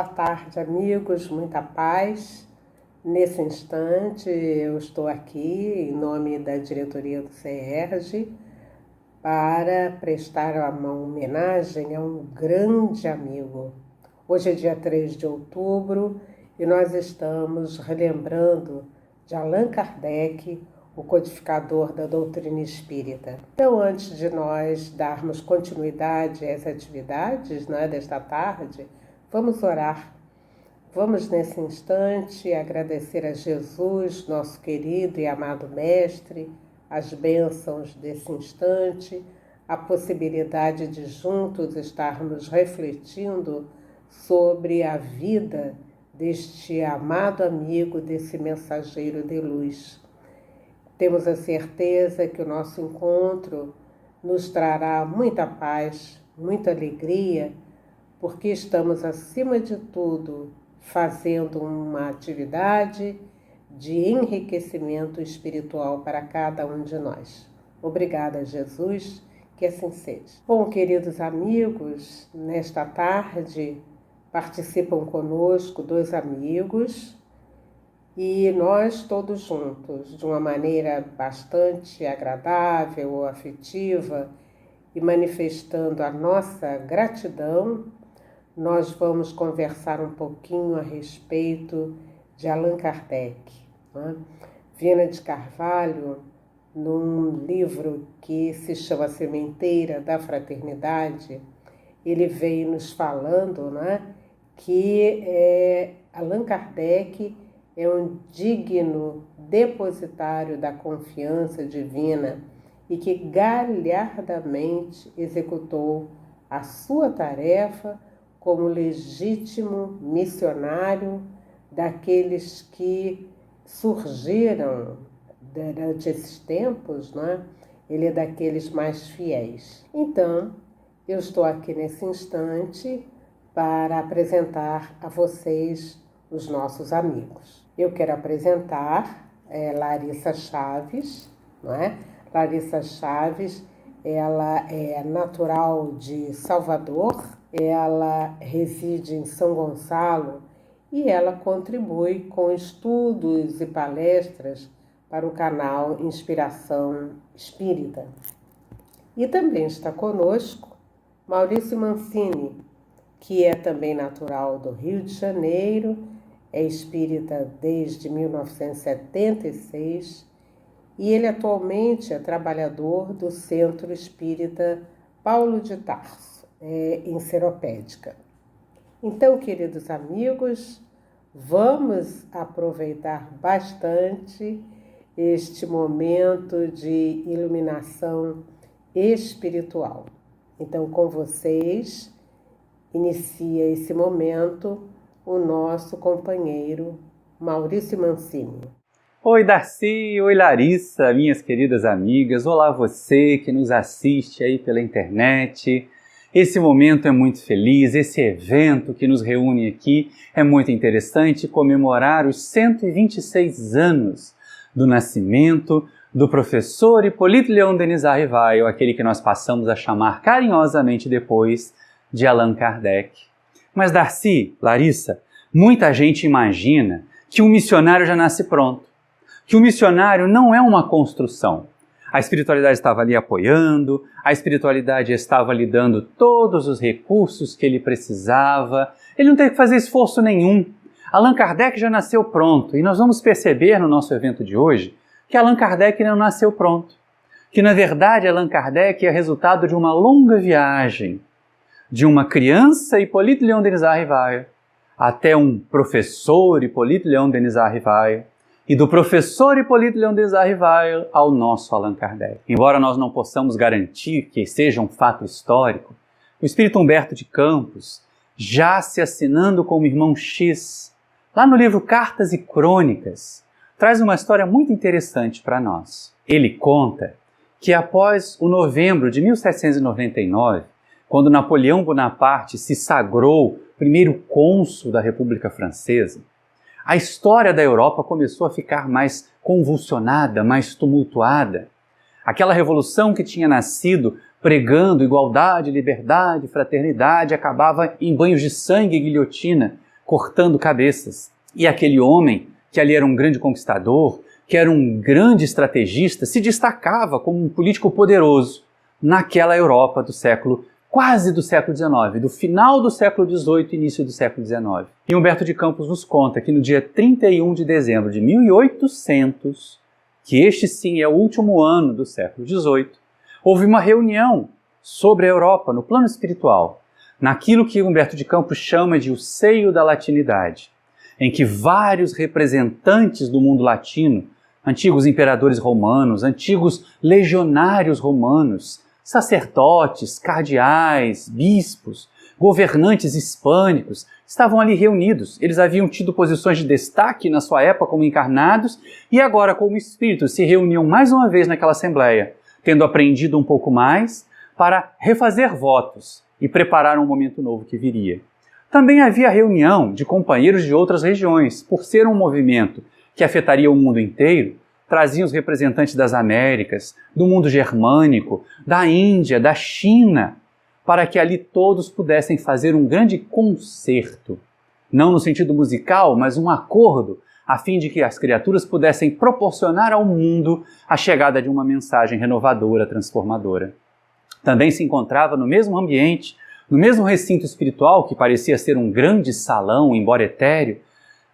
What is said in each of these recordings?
Boa tarde, amigos, muita paz. Nesse instante, eu estou aqui em nome da diretoria do CERJ para prestar uma homenagem a um grande amigo. Hoje é dia 3 de outubro e nós estamos relembrando de Allan Kardec, o codificador da doutrina espírita. Então, antes de nós darmos continuidade às atividades desta tarde, vamos orar. Vamos, nesse instante, agradecer a Jesus, nosso querido e amado Mestre, as bênçãos desse instante, a possibilidade de juntos estarmos refletindo sobre a vida deste amado amigo, desse mensageiro de luz. Temos a certeza que o nosso encontro nos trará muita paz, muita alegria, porque estamos, acima de tudo, fazendo uma atividade de enriquecimento espiritual para cada um de nós. Obrigada, Jesus, que assim seja. Bom, queridos amigos, nesta tarde participam conosco 2 amigos e nós todos juntos, de uma maneira bastante agradável, afetiva e manifestando a nossa gratidão, nós vamos conversar um pouquinho a respeito de Allan Kardec. Viana de Carvalho, num livro que se chama Sementeira da Fraternidade, ele veio nos falando que Allan Kardec é um digno depositário da confiança divina e que galhardamente executou a sua tarefa como legítimo missionário daqueles que surgiram durante esses tempos, Ele é daqueles mais fiéis. Então, eu estou aqui nesse instante para apresentar a vocês os nossos amigos. Eu quero apresentar Larissa Chaves, Larissa Chaves, ela é natural de Salvador, ela reside em São Gonçalo e ela contribui com estudos e palestras para o canal Inspiração Espírita. E também está conosco Maurício Mancini, que é também natural do Rio de Janeiro, é espírita desde 1976 e ele atualmente é trabalhador do Centro Espírita Paulo de Tarso, em Seropédica. Então, queridos amigos, vamos aproveitar bastante este momento de iluminação espiritual. Então, com vocês, inicia esse momento o nosso companheiro Maurício Mancini. Oi, Darcy, oi, Larissa, minhas queridas amigas. Olá, você que nos assiste aí pela internet. Esse momento é muito feliz, esse evento que nos reúne aqui é muito interessante, comemorar os 126 anos do nascimento do professor Hipólito Léon Denis Arrivaille, aquele que nós passamos a chamar carinhosamente depois de Allan Kardec. Mas Darcy, Larissa, muita gente imagina que um missionário já nasce pronto, que o missionário não é uma construção. A espiritualidade estava ali apoiando, a espiritualidade estava lhe dando todos os recursos que ele precisava, ele não teve que fazer esforço nenhum. Allan Kardec já nasceu pronto e nós vamos perceber no nosso evento de hoje que Allan Kardec não nasceu pronto, que na verdade Allan Kardec é resultado de uma longa viagem, de uma criança Hipólito Léon Denis Arrivaille até um professor Hipólito Léon Denis Arrivaille, e do professor Hipólito Léon Denis Arrivaille ao nosso Allan Kardec. Embora nós não possamos garantir que seja um fato histórico, o espírito Humberto de Campos, já se assinando como irmão X, lá no livro Cartas e Crônicas, traz uma história muito interessante para nós. Ele conta que após o novembro de 1799, quando Napoleão Bonaparte se sagrou primeiro cônsul da República Francesa, a história da Europa começou a ficar mais convulsionada, mais tumultuada. Aquela revolução que tinha nascido pregando igualdade, liberdade, fraternidade, acabava em banhos de sangue e guilhotina cortando cabeças. E aquele homem, que ali era um grande conquistador, que era um grande estrategista, se destacava como um político poderoso naquela Europa do século quase do século XIX, do final do século XVIII e início do século XIX. E Humberto de Campos nos conta que no dia 31 de dezembro de 1800, que este sim é o último ano do século XVIII, houve uma reunião sobre a Europa no plano espiritual, naquilo que Humberto de Campos chama de o seio da latinidade, em que vários representantes do mundo latino, antigos imperadores romanos, antigos legionários romanos, sacerdotes, cardeais, bispos, governantes hispânicos estavam ali reunidos. Eles haviam tido posições de destaque na sua época como encarnados e agora como espíritos se reuniam mais uma vez naquela assembleia, tendo aprendido um pouco mais para refazer votos e preparar um momento novo que viria. Também havia reunião de companheiros de outras regiões, por ser um movimento que afetaria o mundo inteiro. Traziam os representantes das Américas, do mundo germânico, da Índia, da China, para que ali todos pudessem fazer um grande concerto. Não no sentido musical, mas um acordo, a fim de que as criaturas pudessem proporcionar ao mundo a chegada de uma mensagem renovadora, transformadora. Também se encontrava no mesmo ambiente, no mesmo recinto espiritual, que parecia ser um grande salão, embora etéreo,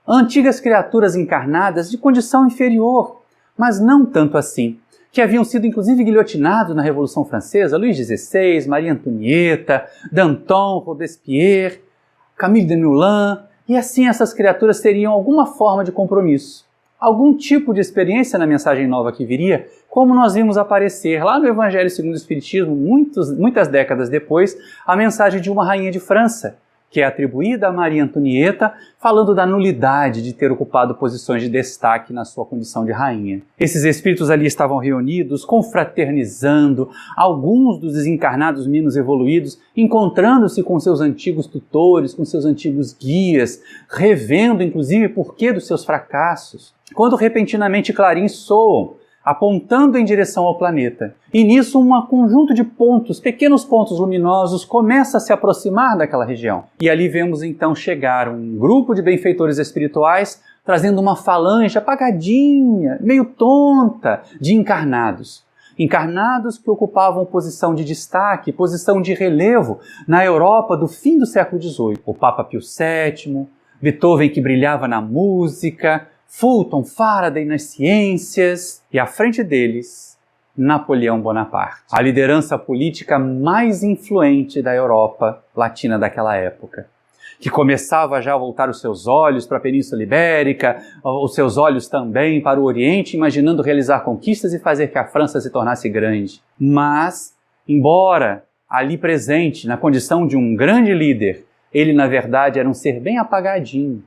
antigas criaturas encarnadas de condição inferior, mas não tanto assim, que haviam sido inclusive guilhotinados na Revolução Francesa, Luís XVI, Maria Antonieta, Danton, Robespierre, Camille Desmoulins, e assim essas criaturas teriam alguma forma de compromisso, algum tipo de experiência na mensagem nova que viria, como nós vimos aparecer lá no Evangelho segundo o Espiritismo, muitas décadas depois, a mensagem de uma rainha de França, que é atribuída a Maria Antonieta, falando da nulidade de ter ocupado posições de destaque na sua condição de rainha. Esses espíritos ali estavam reunidos, confraternizando, alguns dos desencarnados menos evoluídos, encontrando-se com seus antigos tutores, com seus antigos guias, revendo inclusive o porquê dos seus fracassos. Quando repentinamente clarins soam, apontando em direção ao planeta. E nisso um conjunto de pontos, pequenos pontos luminosos, começa a se aproximar daquela região. E ali vemos então chegar um grupo de benfeitores espirituais trazendo uma falange apagadinha, meio tonta, de encarnados. Encarnados que ocupavam posição de destaque, posição de relevo na Europa do fim do século XVIII. O Papa Pio VII, Beethoven que brilhava na música, Fulton, Faraday nas ciências e à frente deles, Napoleão Bonaparte, a liderança política mais influente da Europa Latina daquela época, que começava já a voltar os seus olhos para a Península Ibérica, os seus olhos também para o Oriente, imaginando realizar conquistas e fazer que a França se tornasse grande. Mas, embora ali presente, na condição de um grande líder, ele na verdade era um ser bem apagadinho.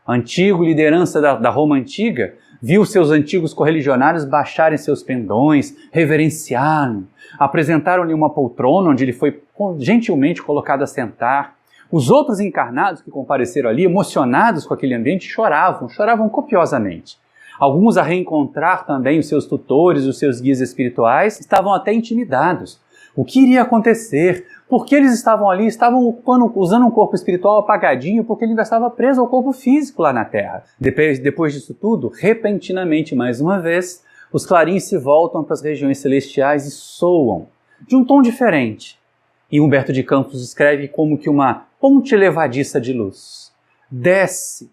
Antigo liderança da Roma Antiga, viu seus antigos correligionários baixarem seus pendões, reverenciaram, apresentaram-lhe uma poltrona onde ele foi gentilmente colocado a sentar. Os outros encarnados que compareceram ali, emocionados com aquele ambiente, choravam copiosamente. Alguns, a reencontrar também os seus tutores, os seus guias espirituais, estavam até intimidados. O que iria acontecer? Por que eles estavam ali? Estavam usando um corpo espiritual apagadinho porque ele ainda estava preso ao corpo físico lá na Terra. Depois disso tudo, repentinamente, mais uma vez, os clarins se voltam para as regiões celestiais e soam de um tom diferente. E Humberto de Campos escreve como que uma ponte levadiça de luz desce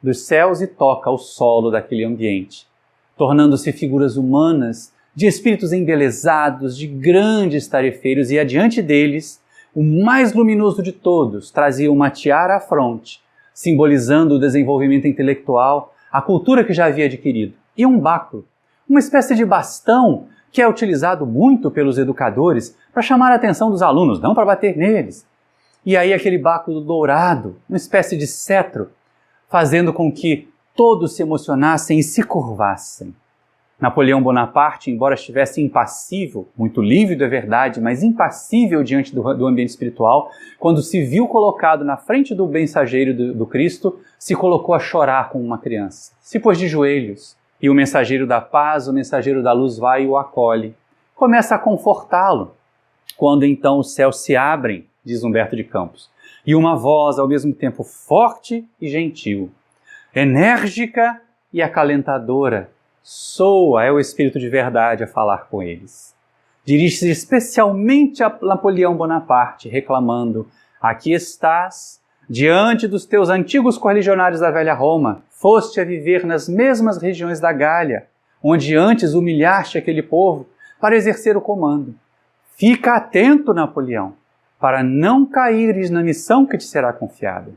dos céus e toca o solo daquele ambiente, tornando-se figuras humanas de espíritos embelezados, de grandes tarefeiros, e adiante deles, o mais luminoso de todos trazia uma tiara à fronte, simbolizando o desenvolvimento intelectual, a cultura que já havia adquirido, e um báculo, uma espécie de bastão que é utilizado muito pelos educadores para chamar a atenção dos alunos, não para bater neles. E aí aquele báculo dourado, uma espécie de cetro, fazendo com que todos se emocionassem e se curvassem. Napoleão Bonaparte, embora estivesse impassível, muito lívido é verdade, mas impassível diante do ambiente espiritual, quando se viu colocado na frente do mensageiro do Cristo, se colocou a chorar como uma criança. Se pôs de joelhos, e o mensageiro da paz, o mensageiro da luz vai e o acolhe. Começa a confortá-lo. Quando então os céus se abrem, diz Humberto de Campos, e uma voz ao mesmo tempo forte e gentil, enérgica e acalentadora, soa, é o Espírito de verdade a falar com eles. Dirige-se especialmente a Napoleão Bonaparte, reclamando: aqui estás, diante dos teus antigos correligionários da velha Roma, foste a viver nas mesmas regiões da Gália, onde antes humilhaste aquele povo para exercer o comando. Fica atento, Napoleão, para não caíres na missão que te será confiada.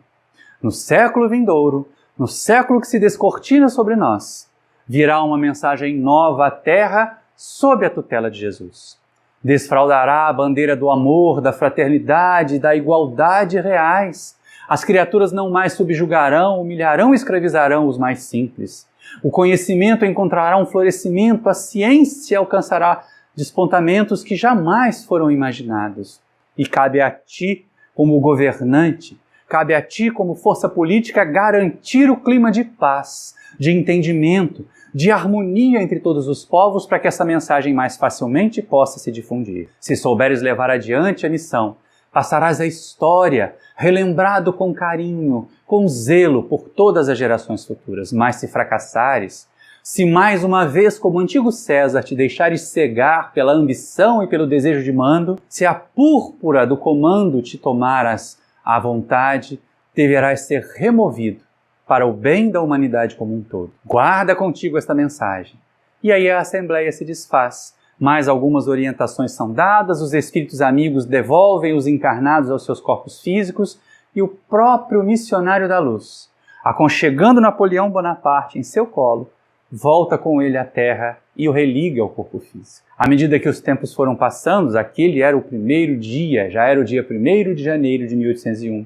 No século vindouro, no século que se descortina sobre nós, virá uma mensagem nova à terra sob a tutela de Jesus. Desfraldará a bandeira do amor, da fraternidade, da igualdade reais. As criaturas não mais subjugarão, humilharão e escravizarão os mais simples. O conhecimento encontrará um florescimento, a ciência alcançará despontamentos que jamais foram imaginados. E cabe a ti, como governante, cabe a ti, como força política, garantir o clima de paz, de entendimento, de harmonia entre todos os povos para que essa mensagem mais facilmente possa se difundir. Se souberes levar adiante a missão, passarás a história, relembrado com carinho, com zelo por todas as gerações futuras. Mas se fracassares, se mais uma vez, como antigo César, te deixares cegar pela ambição e pelo desejo de mando, se a púrpura do comando te tomaras à vontade, deverás ser removido para o bem da humanidade como um todo. Guarda contigo esta mensagem. E aí a Assembleia se desfaz. Mais algumas orientações são dadas, os espíritos amigos devolvem os encarnados aos seus corpos físicos e o próprio missionário da luz, aconchegando Napoleão Bonaparte em seu colo, volta com ele à terra e o religa ao corpo físico. À medida que os tempos foram passando, aquele era o primeiro dia, já era o dia 1º de janeiro de 1801.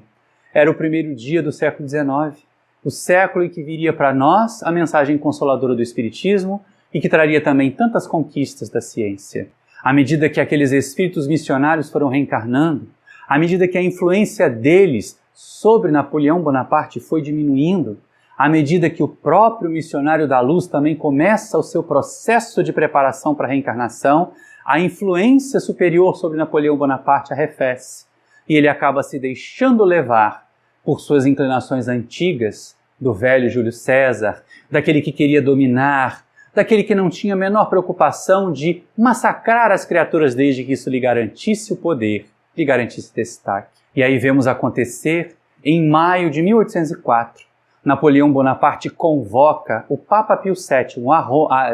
Era o primeiro dia do século XIX, o século em que viria para nós a mensagem consoladora do Espiritismo e que traria também tantas conquistas da ciência. À medida que aqueles espíritos missionários foram reencarnando, à medida que a influência deles sobre Napoleão Bonaparte foi diminuindo, à medida que o próprio missionário da luz também começa o seu processo de preparação para a reencarnação, a influência superior sobre Napoleão Bonaparte arrefece e ele acaba se deixando levar por suas inclinações antigas do velho Júlio César, daquele que queria dominar, daquele que não tinha a menor preocupação de massacrar as criaturas desde que isso lhe garantisse o poder, lhe garantisse destaque. E aí vemos acontecer, em maio de 1804, Napoleão Bonaparte convoca o Papa Pio VII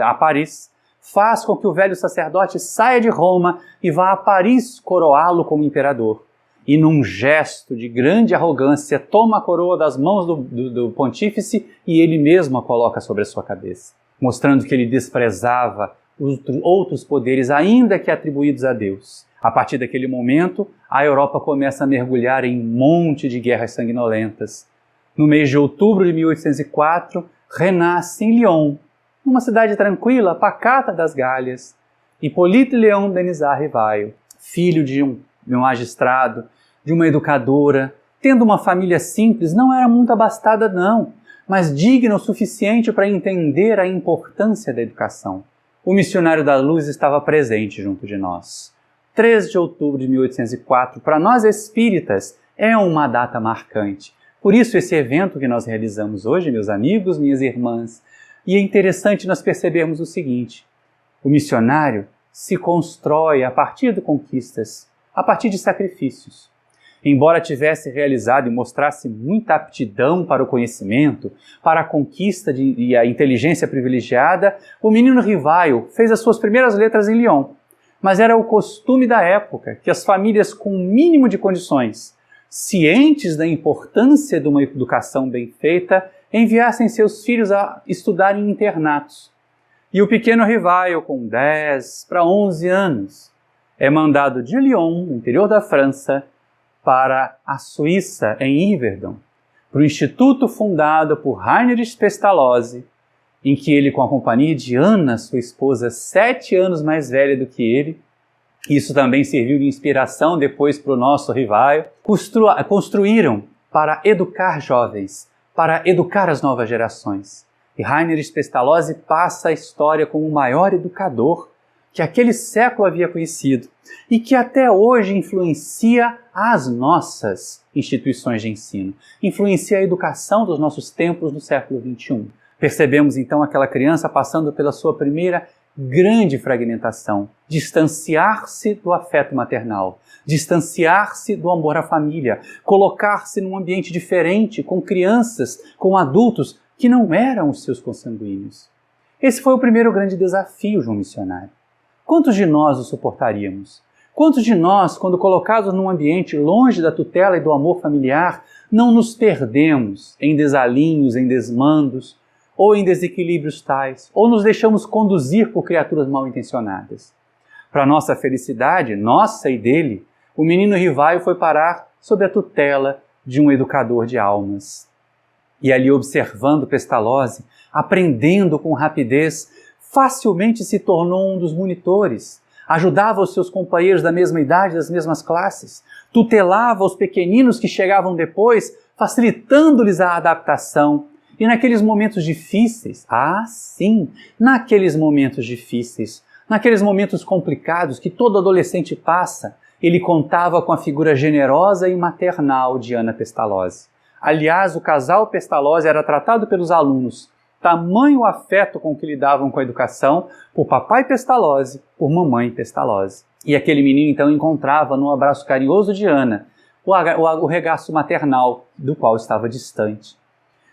a Paris, faz com que o velho sacerdote saia de Roma e vá a Paris coroá-lo como imperador. E num gesto de grande arrogância, toma a coroa das mãos do pontífice e ele mesmo a coloca sobre a sua cabeça, mostrando que ele desprezava os outros poderes, ainda que atribuídos a Deus. A partir daquele momento, a Europa começa a mergulhar em um monte de guerras sanguinolentas. No mês de outubro de 1804, renasce em Lyon, numa cidade tranquila, pacata das Gálias, Hippolyte Léon Denisard Rivail, filho de um magistrado, de uma educadora, tendo uma família simples, não era muito abastada não, mas digna o suficiente para entender a importância da educação. O missionário da luz estava presente junto de nós. 3 de outubro de 1804, para nós espíritas, é uma data marcante. Por isso esse evento que nós realizamos hoje, meus amigos, minhas irmãs, e é interessante nós percebermos o seguinte: o missionário se constrói a partir de conquistas, a partir de sacrifícios. Embora tivesse realizado e mostrasse muita aptidão para o conhecimento, para a conquista e a inteligência privilegiada, o menino Rivail fez as suas primeiras letras em Lyon. Mas era o costume da época que as famílias com o mínimo de condições, cientes da importância de uma educação bem feita, enviassem seus filhos a estudar em internatos. E o pequeno Rivail, com 10 para 11 anos, é mandado de Lyon, no interior da França, para a Suíça, em Yverdon, para o instituto fundado por Heinrich Pestalozzi, em que ele, com a companhia de Ana, sua esposa, 7 anos mais velha do que ele, isso também serviu de inspiração depois para o nosso Rivail, construíram para educar jovens, para educar as novas gerações. E Heinrich Pestalozzi passa a história como o maior educador que aquele século havia conhecido e que até hoje influencia as nossas instituições de ensino, influencia a educação dos nossos tempos no século XXI. Percebemos então aquela criança passando pela sua primeira grande fragmentação, distanciar-se do afeto maternal, distanciar-se do amor à família, colocar-se num ambiente diferente, com crianças, com adultos que não eram os seus consanguíneos. Esse foi o primeiro grande desafio, João Missionário. Quantos de nós o suportaríamos? Quantos de nós, quando colocados num ambiente longe da tutela e do amor familiar, não nos perdemos em desalinhos, em desmandos, ou em desequilíbrios tais, ou nos deixamos conduzir por criaturas mal intencionadas? Para nossa felicidade, nossa e dele, o menino Rivaio foi parar sob a tutela de um educador de almas. E ali, observando Pestalozzi, aprendendo com rapidez, facilmente se tornou um dos monitores, ajudava os seus companheiros da mesma idade, das mesmas classes, tutelava os pequeninos que chegavam depois, facilitando-lhes a adaptação. E naqueles momentos difíceis, naqueles momentos difíceis, naqueles momentos complicados que todo adolescente passa, ele contava com a figura generosa e maternal de Ana Pestalozzi. Aliás, o casal Pestalozzi era tratado pelos alunos, tamanho afeto com que lidavam com a educação, por papai Pestalozzi, por mamãe Pestalozzi. E aquele menino então encontrava no abraço carinhoso de Ana o regaço maternal do qual estava distante.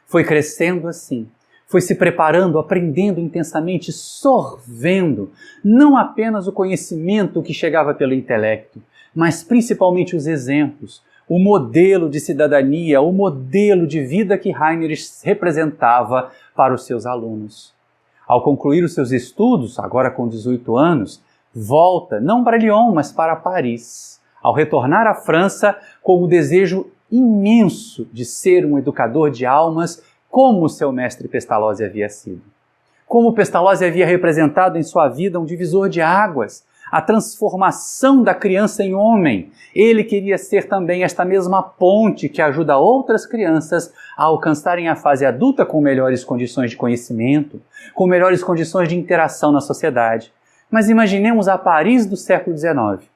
Foi crescendo assim, foi se preparando, aprendendo intensamente, sorvendo, não apenas o conhecimento que chegava pelo intelecto, mas principalmente os exemplos, o modelo de cidadania, o modelo de vida que Heinrich representava para os seus alunos. Ao concluir os seus estudos, agora com 18 anos, volta não para Lyon, mas para Paris. Ao retornar à França com o desejo imenso de ser um educador de almas, como o seu mestre Pestalozzi havia sido. Como Pestalozzi havia representado em sua vida um divisor de águas, a transformação da criança em homem. Ele queria ser também esta mesma ponte que ajuda outras crianças a alcançarem a fase adulta com melhores condições de conhecimento, com melhores condições de interação na sociedade. Mas imaginemos a Paris do século XIX.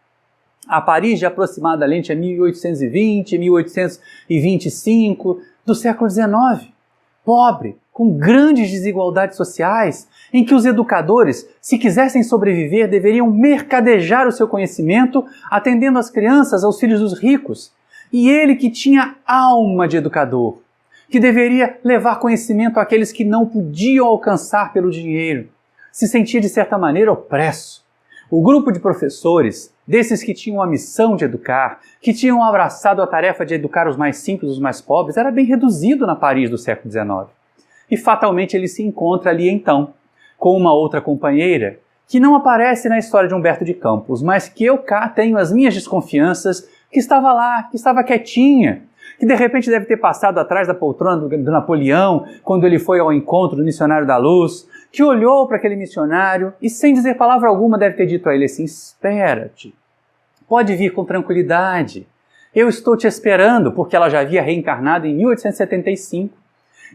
A Paris de aproximadamente 1820, 1825 do século XIX. Pobre, com grandes desigualdades sociais, em que os educadores, se quisessem sobreviver, deveriam mercadejar o seu conhecimento, atendendo as crianças, aos filhos dos ricos. E ele que tinha alma de educador, que deveria levar conhecimento àqueles que não podiam alcançar pelo dinheiro, se sentia de certa maneira opresso. O grupo de professores, desses que tinham a missão de educar, que tinham abraçado a tarefa de educar os mais simples, os mais pobres, era bem reduzido na Paris do século XIX. E fatalmente ele se encontra ali então, com uma outra companheira, que não aparece na história de Humberto de Campos, mas que eu cá tenho as minhas desconfianças, que estava lá, que estava quietinha, que de repente deve ter passado atrás da poltrona do Napoleão, quando ele foi ao encontro do missionário da luz, que olhou para aquele missionário e, sem dizer palavra alguma, deve ter dito a ele assim: espera-te, pode vir com tranquilidade, eu estou te esperando, porque ela já havia reencarnado em 1875,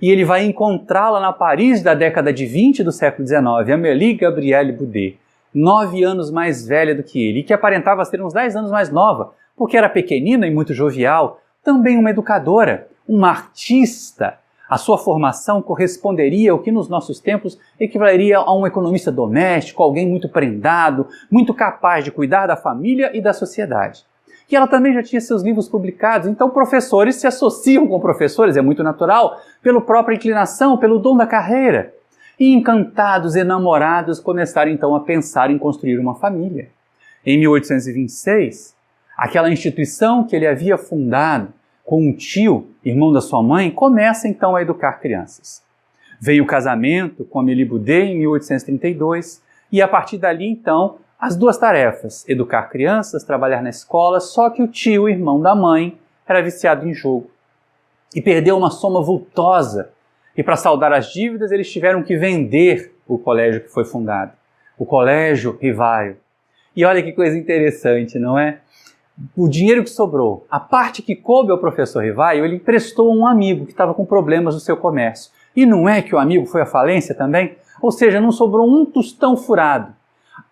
e ele vai encontrá-la na Paris da década de 20 do século XIX, Amélie Gabrielle Boudet, 9 anos mais velha do que ele, e que aparentava ser uns 10 anos mais nova, porque era pequenina e muito jovial, também uma educadora, uma artista. A sua formação corresponderia ao que nos nossos tempos equivaleria a um economista doméstico, alguém muito prendado, muito capaz de cuidar da família e da sociedade. E ela também já tinha seus livros publicados, então professores se associam com professores, é muito natural, pela própria inclinação, pelo dom da carreira. E encantados, enamorados, começaram então a pensar em construir uma família. Em 1826, aquela instituição que ele havia fundado com um tio, irmão da sua mãe, começa então a educar crianças. Veio o casamento com Amélie Boudet em 1832 e a partir dali então as duas tarefas, educar crianças, trabalhar na escola, só que o tio, irmão da mãe, era viciado em jogo e perdeu uma soma vultosa e para saldar as dívidas eles tiveram que vender o colégio que foi fundado, o Colégio Rivaio. E olha que coisa interessante, não é? O dinheiro que sobrou, a parte que coube ao professor Rivaio, ele emprestou a um amigo que estava com problemas no seu comércio. E não é que o amigo foi à falência também? Ou seja, não sobrou um tostão furado.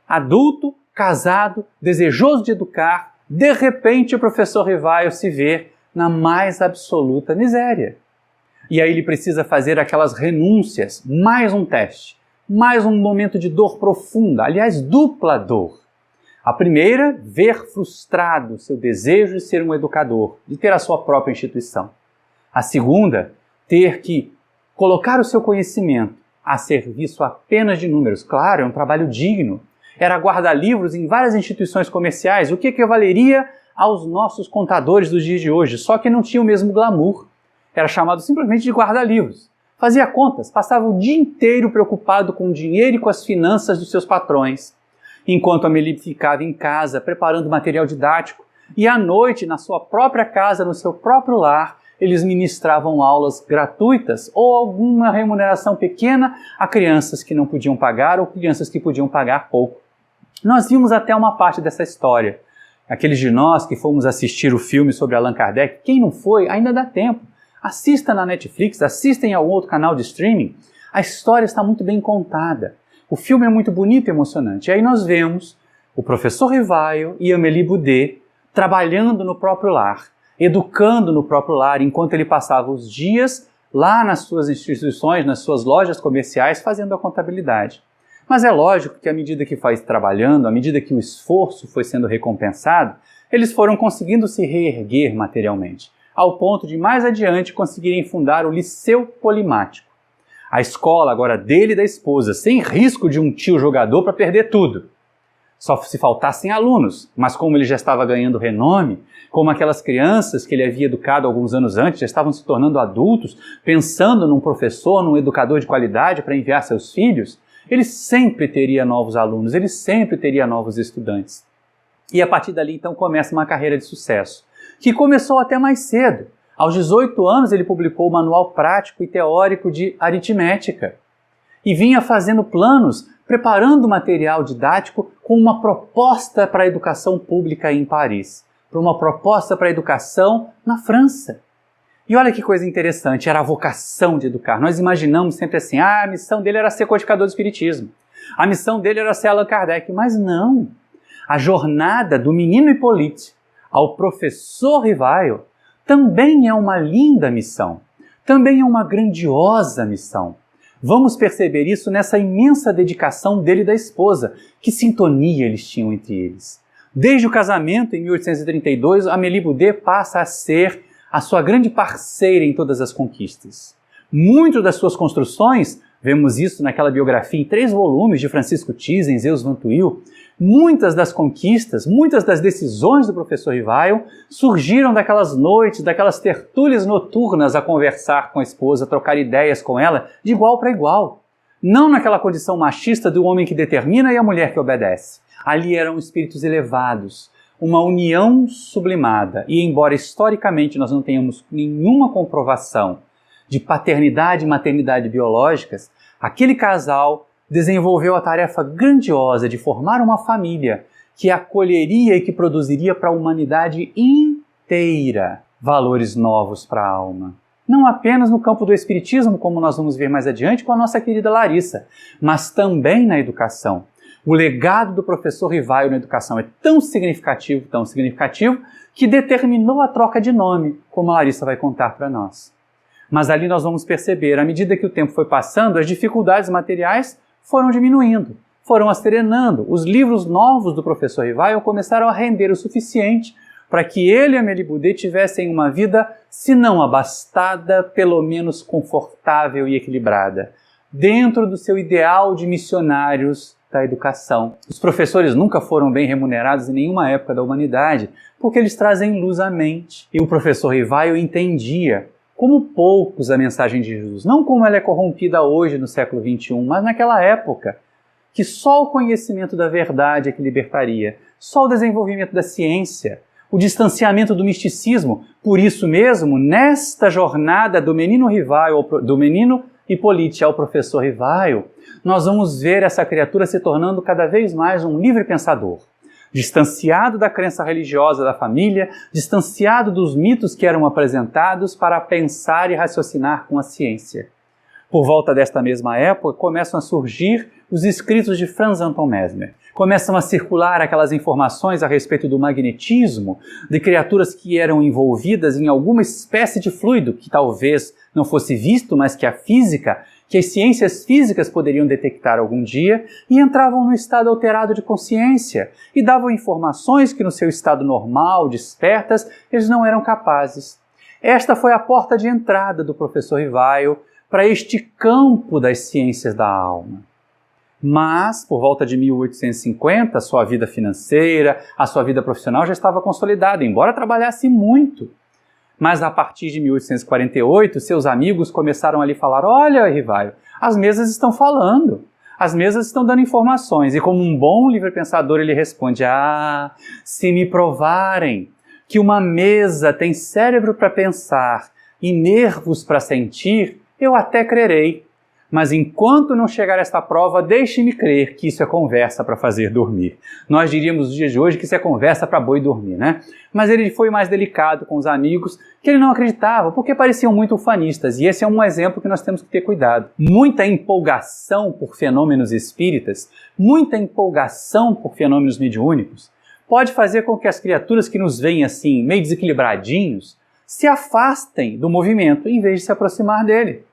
adulto, casado, desejoso de educar, de repente o professor Rivaio se vê na mais absoluta miséria. E aí ele precisa fazer aquelas renúncias, mais um teste, mais um momento de dor profunda, aliás, dupla dor. A primeira, ver frustrado seu desejo de ser um educador, de ter a sua própria instituição. A segunda, ter que colocar o seu conhecimento a serviço apenas de números. Claro, é um trabalho digno. Era guardar livros em várias instituições comerciais, o que equivaleria aos nossos contadores dos dias de hoje, só que não tinha o mesmo glamour. Era chamado simplesmente de guarda-livros. Fazia contas, passava o dia inteiro preocupado com o dinheiro e com as finanças dos seus patrões, enquanto Amélie ficava em casa preparando material didático e à noite, na sua própria casa, no seu próprio lar, eles ministravam aulas gratuitas ou alguma remuneração pequena a crianças que não podiam pagar ou crianças que podiam pagar pouco. Nós vimos até uma parte dessa história. Aqueles de nós que fomos assistir o filme sobre Allan Kardec, quem não foi, ainda dá tempo. Assista na Netflix, assista em algum outro canal de streaming. A história está muito bem contada. O filme é muito bonito e emocionante. E aí nós vemos o professor Rivaio e Amélie Boudet trabalhando no próprio lar, educando no próprio lar, enquanto ele passava os dias lá nas suas instituições, nas suas lojas comerciais, fazendo a contabilidade. Mas é lógico que à medida que foi trabalhando, à medida que o esforço foi sendo recompensado, eles foram conseguindo se reerguer materialmente, ao ponto de mais adiante conseguirem fundar o Liceu Polimático. A escola agora dele e da esposa, sem risco de um tio jogador para perder tudo. Só se faltassem alunos, mas como ele já estava ganhando renome, como aquelas crianças que ele havia educado alguns anos antes já estavam se tornando adultos, pensando num professor, num educador de qualidade para enviar seus filhos, ele sempre teria novos alunos, ele sempre teria novos estudantes. E a partir dali então começa uma carreira de sucesso, que começou até mais cedo. Aos 18 anos ele publicou o Manual Prático e Teórico de Aritmética e vinha fazendo planos, preparando material didático com uma proposta para a educação pública em Paris, para uma proposta para a educação na França. E olha que coisa interessante, era a vocação de educar. Nós imaginamos sempre assim, a missão dele era ser codificador do Espiritismo, a missão dele era ser Allan Kardec, mas não. A jornada do menino Hippolyte ao professor Rivaio também é uma linda missão, também é uma grandiosa missão. Vamos perceber isso nessa imensa dedicação dele e da esposa. Que sintonia eles tinham entre eles. Desde o casamento, em 1832, Amélie Boudet passa a ser a sua grande parceira em todas as conquistas. Muito das suas construções, vemos isso naquela biografia em 3 volumes de Francisco Thyssen, Zeus Van Tuyl, muitas das conquistas, muitas das decisões do professor Rivaio surgiram daquelas noites, daquelas tertúlias noturnas a conversar com a esposa, trocar ideias com ela de igual para igual. Não naquela condição machista do homem que determina e a mulher que obedece. Ali eram espíritos elevados, uma união sublimada. E embora historicamente nós não tenhamos nenhuma comprovação de paternidade e maternidade biológicas, aquele casal desenvolveu a tarefa grandiosa de formar uma família que acolheria e que produziria para a humanidade inteira valores novos para a alma. Não apenas no campo do espiritismo, como nós vamos ver mais adiante com a nossa querida Larissa, mas também na educação. O legado do professor Rivaio na educação é tão significativo, que determinou a troca de nome, como a Larissa vai contar para nós. Mas ali nós vamos perceber, à medida que o tempo foi passando, as dificuldades materiais foram diminuindo, foram serenando. Os livros novos do professor Rivaio começaram a render o suficiente para que ele e Amélie Boudet tivessem uma vida, se não abastada, pelo menos confortável e equilibrada, dentro do seu ideal de missionários da educação. Os professores nunca foram bem remunerados em nenhuma época da humanidade, porque eles trazem luz à mente. E o professor Rivaio entendia como poucos a mensagem de Jesus, não como ela é corrompida hoje no século XXI, mas naquela época, que só o conhecimento da verdade é que libertaria, só o desenvolvimento da ciência, o distanciamento do misticismo. Por isso mesmo, nesta jornada do menino Hippolyte ao professor Rivaio, nós vamos ver essa criatura se tornando cada vez mais um livre pensador, distanciado da crença religiosa da família, distanciado dos mitos que eram apresentados para pensar e raciocinar com a ciência. Por volta desta mesma época, começam a surgir os escritos de Franz Anton Mesmer. Começam a circular aquelas informações a respeito do magnetismo, de criaturas que eram envolvidas em alguma espécie de fluido que talvez não fosse visto, mas que a física, que as ciências físicas poderiam detectar algum dia, e entravam no estado alterado de consciência e davam informações que no seu estado normal, despertas, eles não eram capazes. Esta foi a porta de entrada do professor Rivaio para este campo das ciências da alma. Mas, por volta de 1850, a sua vida financeira, a sua vida profissional já estava consolidada, embora trabalhasse muito. Mas a partir de 1848, seus amigos começaram a lhe falar: olha, Rivaio, as mesas estão falando, as mesas estão dando informações. E como um bom livre-pensador, ele responde: se me provarem que uma mesa tem cérebro para pensar e nervos para sentir, eu até crerei. Mas enquanto não chegar esta prova, deixe-me crer que isso é conversa para fazer dormir. Nós diríamos nos dias de hoje que isso é conversa para boi dormir, né? Mas ele foi mais delicado com os amigos, que ele não acreditava, porque pareciam muito ufanistas. E esse é um exemplo que nós temos que ter cuidado. Muita empolgação por fenômenos espíritas, muita empolgação por fenômenos mediúnicos, pode fazer com que as criaturas que nos veem assim, meio desequilibradinhos, se afastem do movimento em vez de se aproximar dele.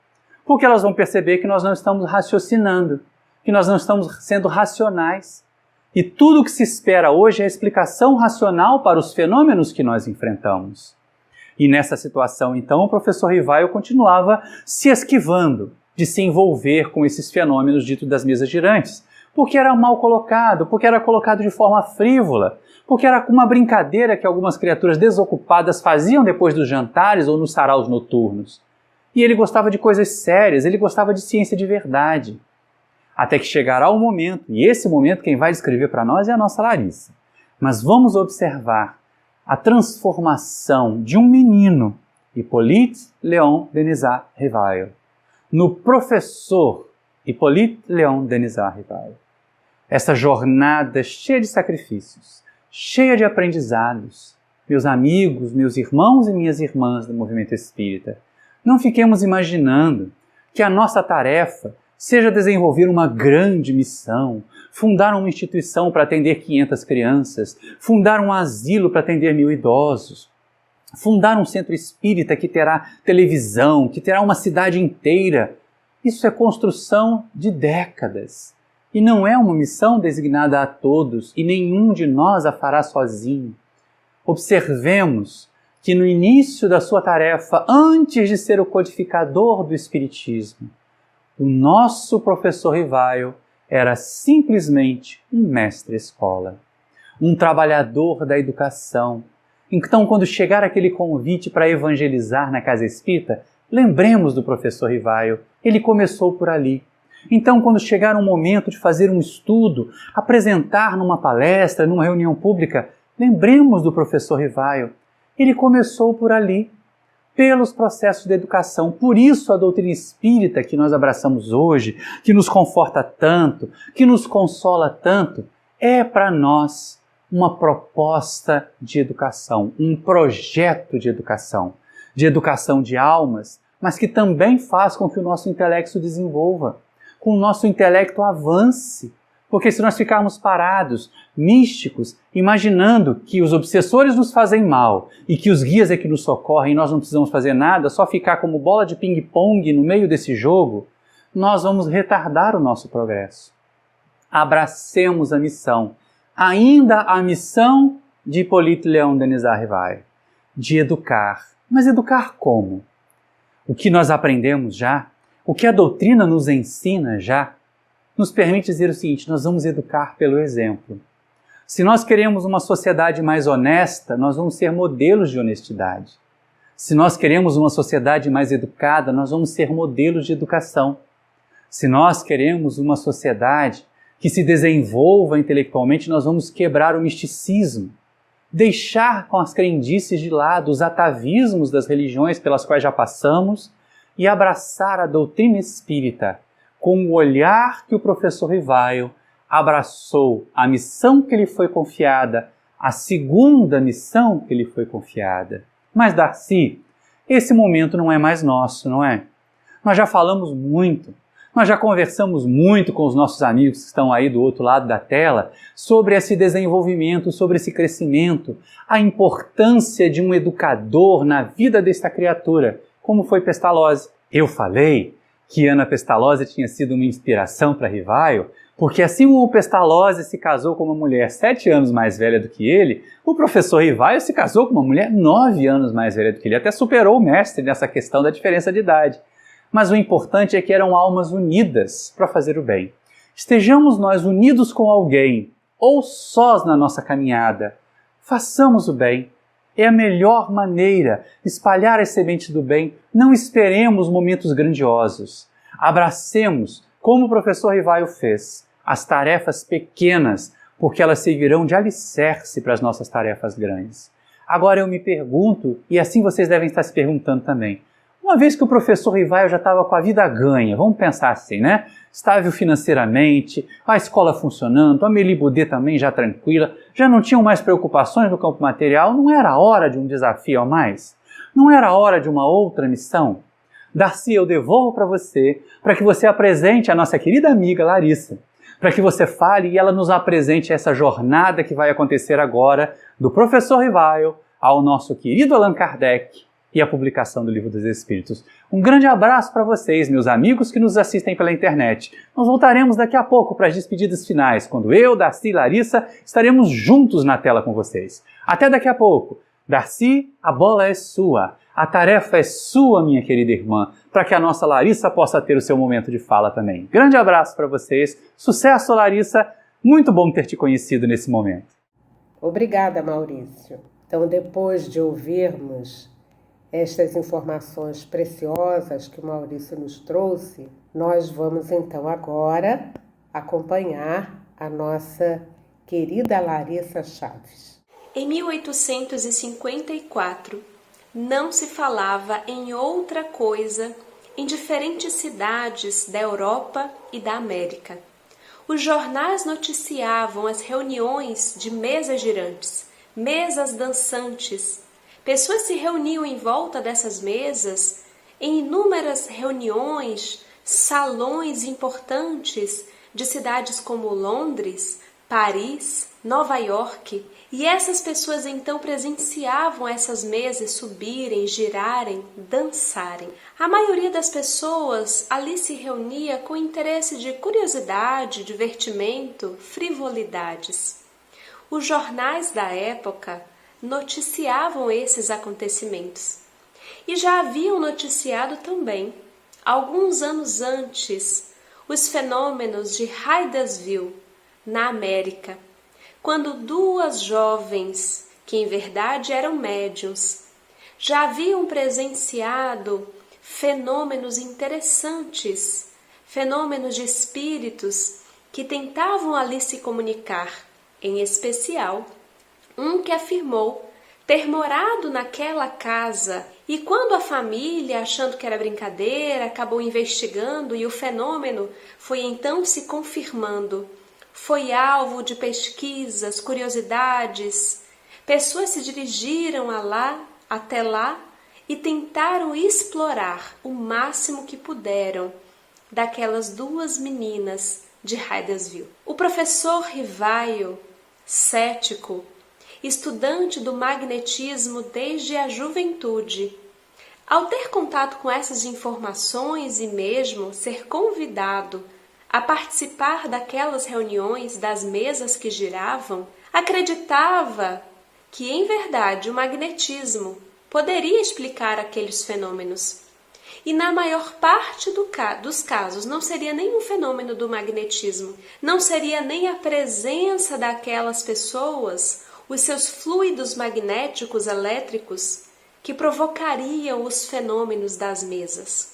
Porque elas vão perceber que nós não estamos raciocinando, que nós não estamos sendo racionais. E tudo o que se espera hoje é a explicação racional para os fenômenos que nós enfrentamos. E nessa situação, então, o professor Rivaio continuava se esquivando de se envolver com esses fenômenos ditos das mesas girantes, porque era mal colocado, porque era colocado de forma frívola, porque era uma brincadeira que algumas criaturas desocupadas faziam depois dos jantares ou nos saraus noturnos. E ele gostava de coisas sérias, ele gostava de ciência de verdade. Até que chegará o momento, e esse momento quem vai descrever para nós é a nossa Larissa. Mas vamos observar a transformação de um menino, Hippolyte Léon Denisard Rivaio, no professor Hippolyte Léon Denisard Rivaio. Essa jornada cheia de sacrifícios, cheia de aprendizados. Meus amigos, meus irmãos e minhas irmãs do movimento espírita, não fiquemos imaginando que a nossa tarefa seja desenvolver uma grande missão, fundar uma instituição para atender 500 crianças, fundar um asilo para atender 1000 idosos, fundar um centro espírita que terá televisão, que terá uma cidade inteira. Isso é construção de décadas. E não é uma missão designada a todos, e nenhum de nós a fará sozinho. Observemos que no início da sua tarefa, antes de ser o codificador do Espiritismo, o nosso professor Rivaio era simplesmente um mestre-escola, um trabalhador da educação. Então, quando chegar aquele convite para evangelizar na casa espírita, lembremos do professor Rivaio, ele começou por ali. Então, quando chegar um momento de fazer um estudo, apresentar numa palestra, numa reunião pública, lembremos do professor Rivaio. Ele começou por ali, pelos processos de educação. Por isso a doutrina espírita que nós abraçamos hoje, que nos conforta tanto, que nos consola tanto, é para nós uma proposta de educação, um projeto de educação de almas, mas que também faz com que o nosso intelecto se desenvolva, com o nosso intelecto avance. Porque se nós ficarmos parados, místicos, imaginando que os obsessores nos fazem mal e que os guias é que nos socorrem e nós não precisamos fazer nada, só ficar como bola de ping-pong no meio desse jogo, nós vamos retardar o nosso progresso. Abracemos a missão, ainda a missão de Hippolyte Léon Denisard Rivaio, de educar. Mas educar como? O que nós aprendemos já, o que a doutrina nos ensina já, nos permite dizer o seguinte: nós vamos educar pelo exemplo. Se nós queremos uma sociedade mais honesta, nós vamos ser modelos de honestidade. Se nós queremos uma sociedade mais educada, nós vamos ser modelos de educação. Se nós queremos uma sociedade que se desenvolva intelectualmente, nós vamos quebrar o misticismo, deixar com as crendices de lado os atavismos das religiões pelas quais já passamos e abraçar a doutrina espírita com o olhar que o professor Rivaio abraçou a missão que lhe foi confiada, a segunda missão que lhe foi confiada. Mas, Darcy, esse momento não é mais nosso, não é? Nós já falamos muito, Nós já conversamos muito com os nossos amigos que estão aí do outro lado da tela sobre esse desenvolvimento, sobre esse crescimento, a importância de um educador na vida desta criatura, como foi Pestalozzi. Eu falei que Ana Pestalozzi tinha sido uma inspiração para Rivaio, porque assim como o Pestalozzi se casou com uma mulher 7 anos mais velha do que ele, o professor Rivaio se casou com uma mulher 9 anos mais velha do que ele, até superou o mestre nessa questão da diferença de idade. Mas o importante é que eram almas unidas para fazer o bem. Estejamos nós unidos com alguém, ou sós na nossa caminhada, façamos o bem. É a melhor maneira de espalhar as sementes do bem. Não esperemos momentos grandiosos. Abracemos, como o professor Rivaio fez, as tarefas pequenas, porque elas servirão de alicerce para as nossas tarefas grandes. Agora eu me pergunto, e assim vocês devem estar se perguntando também, uma vez que o professor Rivaio já estava com a vida ganha, vamos pensar assim, né? Estável financeiramente, a escola funcionando, a Amélie Boudet também já tranquila, já não tinham mais preocupações no campo material, não era hora de um desafio a mais? Não era hora de uma outra missão? Darcy, eu devolvo para que você apresente a nossa querida amiga Larissa, para que você fale e ela nos apresente essa jornada que vai acontecer agora do professor Rivaio ao nosso querido Allan Kardec e a publicação do Livro dos Espíritos. Um grande abraço para vocês, meus amigos que nos assistem pela internet. Nós voltaremos daqui a pouco para as despedidas finais, quando eu, Darcy e Larissa estaremos juntos na tela com vocês. Até daqui a pouco. Darcy, a bola é sua. A tarefa é sua, minha querida irmã, para que a nossa Larissa possa ter o seu momento de fala também. Grande abraço para vocês. Sucesso, Larissa. Muito bom ter te conhecido nesse momento. Obrigada, Maurício. Então, depois de ouvirmos estas informações preciosas que o Maurício nos trouxe, nós vamos então agora acompanhar a nossa querida Larissa Chaves. Em 1854, não se falava em outra coisa em diferentes cidades da Europa e da América. Os jornais noticiavam as reuniões de mesas girantes, mesas dançantes. Pessoas se reuniam em volta dessas mesas em inúmeras reuniões, salões importantes de cidades como Londres, Paris, Nova York, e essas pessoas então presenciavam essas mesas subirem, girarem, dançarem. A maioria das pessoas ali se reunia com interesse de curiosidade, divertimento, frivolidades. Os jornais da época noticiavam esses acontecimentos e já haviam noticiado também, alguns anos antes, os fenômenos de Hydesville, na América, quando 2 jovens, que em verdade eram médiuns, já haviam presenciado fenômenos interessantes, fenômenos de espíritos que tentavam ali se comunicar, em especial um que afirmou ter morado naquela casa e quando a família, achando que era brincadeira, acabou investigando e o fenômeno foi então se confirmando. Foi alvo de pesquisas, curiosidades. Pessoas se dirigiram até lá e tentaram explorar o máximo que puderam daquelas 2 meninas de Hydesville. O professor Rivaio, cético, estudante do magnetismo desde a juventude, ao ter contato com essas informações e mesmo ser convidado a participar daquelas reuniões, das mesas que giravam, acreditava que, em verdade, o magnetismo poderia explicar aqueles fenômenos. E na maior parte dos casos não seria nem um fenômeno do magnetismo, não seria nem a presença daquelas pessoas, os seus fluidos magnéticos elétricos, que provocariam os fenômenos das mesas.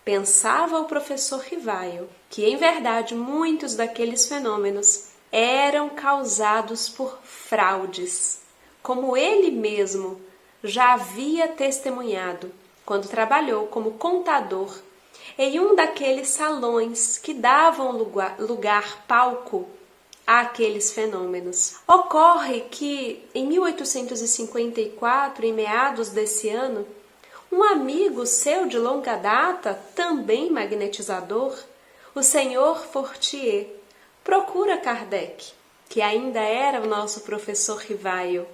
Pensava o professor Rivaio que, em verdade, muitos daqueles fenômenos eram causados por fraudes, como ele mesmo já havia testemunhado quando trabalhou como contador em um daqueles salões que davam palco àqueles fenômenos. Ocorre que, em 1854, em meados desse ano, um amigo seu de longa data, também magnetizador, o senhor Fortier procura Kardec, que ainda era o nosso professor Rivaio,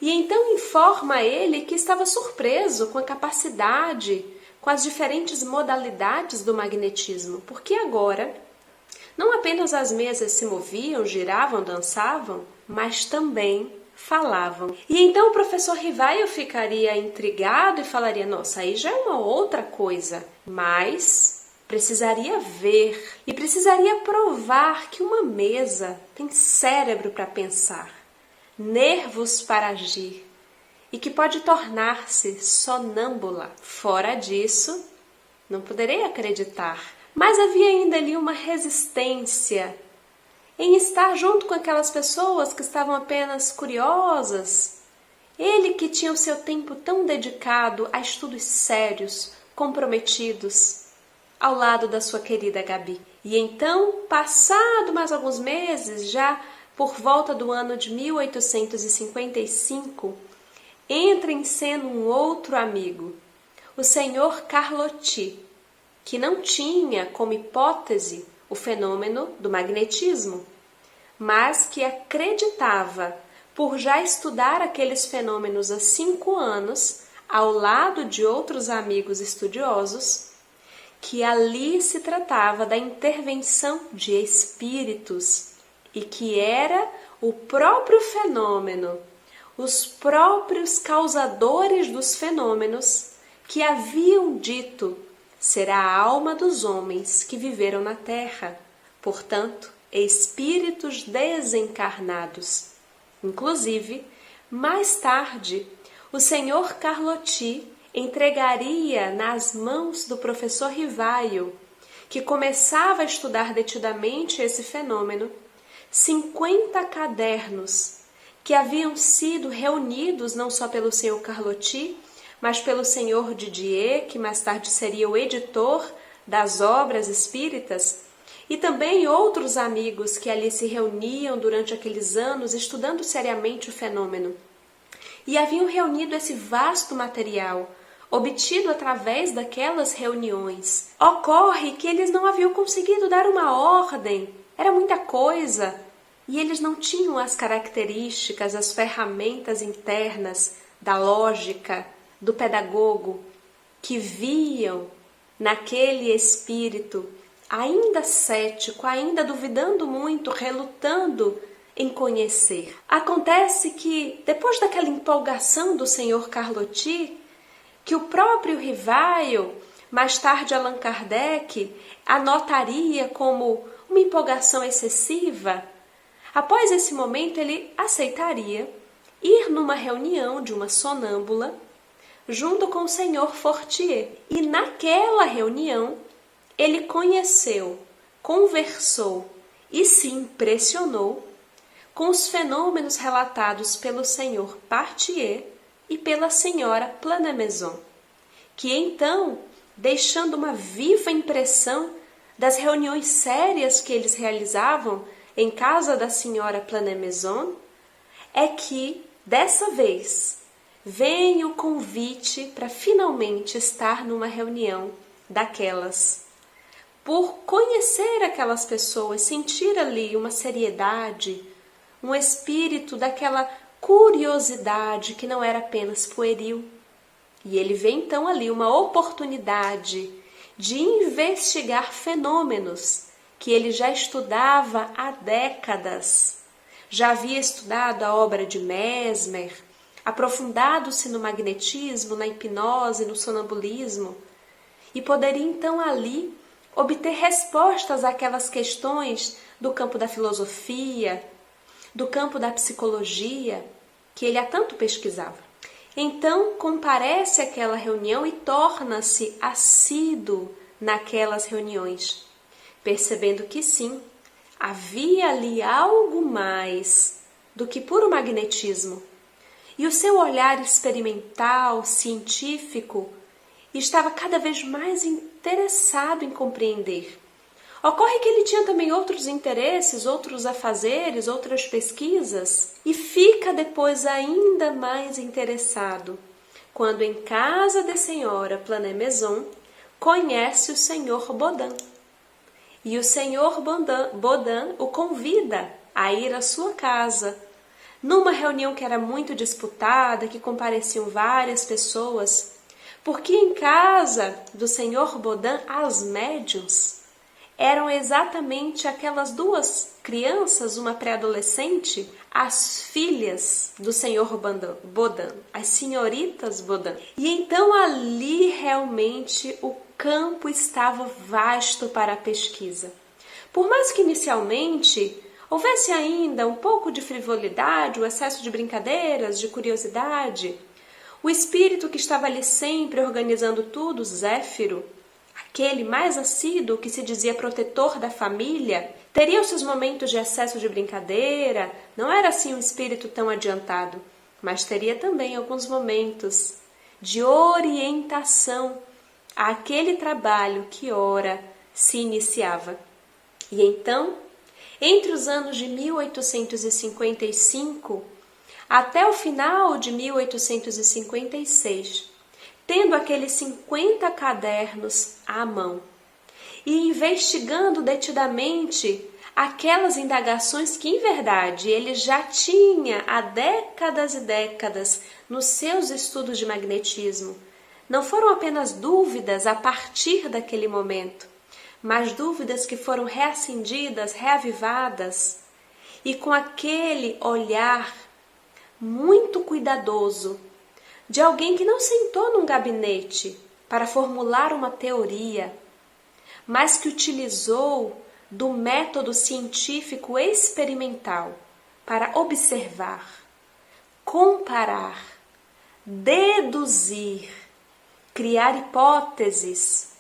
e então informa a ele que estava surpreso com a capacidade, com as diferentes modalidades do magnetismo, porque agora não apenas as mesas se moviam, giravam, dançavam, mas também falavam. E então o professor Rivaio ficaria intrigado e falaria: nossa, aí já é uma outra coisa, mas precisaria ver e precisaria provar que uma mesa tem cérebro para pensar, nervos para agir e que pode tornar-se sonâmbula. Fora disso, não poderei acreditar. Mas havia ainda ali uma resistência em estar junto com aquelas pessoas que estavam apenas curiosas. Ele que tinha o seu tempo tão dedicado a estudos sérios, comprometidos, ao lado da sua querida Gabi. E então, passado mais alguns meses, já por volta do ano de 1855, entra em cena um outro amigo, o senhor Carlotti, que não tinha como hipótese o fenômeno do magnetismo, mas que acreditava, por já estudar aqueles fenômenos há 5 anos, ao lado de outros amigos estudiosos, que ali se tratava da intervenção de espíritos e que era o próprio fenômeno, os próprios causadores dos fenômenos que haviam dito ser a alma dos homens que viveram na Terra, portanto, espíritos desencarnados. Inclusive, mais tarde, o senhor Carlotti entregaria nas mãos do professor Rivaio, que começava a estudar detidamente esse fenômeno, 50 cadernos que haviam sido reunidos não só pelo senhor Carlotti, mas pelo senhor Didier, que mais tarde seria o editor das obras espíritas, e também outros amigos que ali se reuniam durante aqueles anos estudando seriamente o fenômeno. E haviam reunido esse vasto material, obtido através daquelas reuniões. Ocorre que eles não haviam conseguido dar uma ordem, era muita coisa, e eles não tinham as características, as ferramentas internas da lógica, do pedagogo, que viam naquele espírito ainda cético, ainda duvidando muito, relutando em conhecer. Acontece que, depois daquela empolgação do senhor Carlotti, que o próprio Rivaio, mais tarde Allan Kardec, anotaria como uma empolgação excessiva, após esse momento ele aceitaria ir numa reunião de uma sonâmbula junto com o senhor Fortier. E naquela reunião ele conheceu, conversou e se impressionou com os fenômenos relatados pelo senhor Partier e pela senhora Planemaison, que então, deixando uma viva impressão das reuniões sérias que eles realizavam em casa da senhora Planemaison, é que, dessa vez, vem o convite para finalmente estar numa reunião daquelas. Por conhecer aquelas pessoas, sentir ali uma seriedade, um espírito daquela curiosidade que não era apenas pueril. E ele vê então ali uma oportunidade de investigar fenômenos que ele já estudava há décadas. Já havia estudado a obra de Mesmer, aprofundado-se no magnetismo, na hipnose, no sonambulismo, e poderia então ali obter respostas àquelas questões do campo da filosofia, do campo da psicologia, que ele há tanto pesquisava. Então comparece àquela reunião e torna-se assíduo naquelas reuniões, percebendo que sim, havia ali algo mais do que puro magnetismo. E o seu olhar experimental, científico, estava cada vez mais interessado em compreender. Ocorre que ele tinha também outros interesses, outros afazeres, outras pesquisas, e fica depois ainda mais interessado, quando em casa da senhora Planemaison conhece o senhor Bodin. e o senhor Baudin o convida a ir à sua casa. Numa reunião que era muito disputada, que compareciam várias pessoas, porque em casa do senhor Baudin as médiuns eram exatamente aquelas duas crianças, uma pré-adolescente, as filhas do senhor Baudin, as senhoritas Baudin. E então ali realmente o campo estava vasto para a pesquisa. Por mais que inicialmente houvesse ainda um pouco de frivolidade, o excesso de brincadeiras, de curiosidade, o espírito que estava ali sempre organizando tudo, Zéfiro, aquele mais assíduo que se dizia protetor da família, teria os seus momentos de excesso de brincadeira, não era assim um espírito tão adiantado, mas teria também alguns momentos de orientação àquele trabalho que ora se iniciava. E então, entre os anos de 1855 até o final de 1856, tendo aqueles 50 cadernos à mão e investigando detidamente aquelas indagações que, em verdade, ele já tinha há décadas e décadas nos seus estudos de magnetismo, não foram apenas dúvidas a partir daquele momento, mas dúvidas que foram reacendidas, reavivadas, e com aquele olhar muito cuidadoso de alguém que não sentou num gabinete para formular uma teoria, mas que utilizou do método científico experimental para observar, comparar, deduzir, criar hipóteses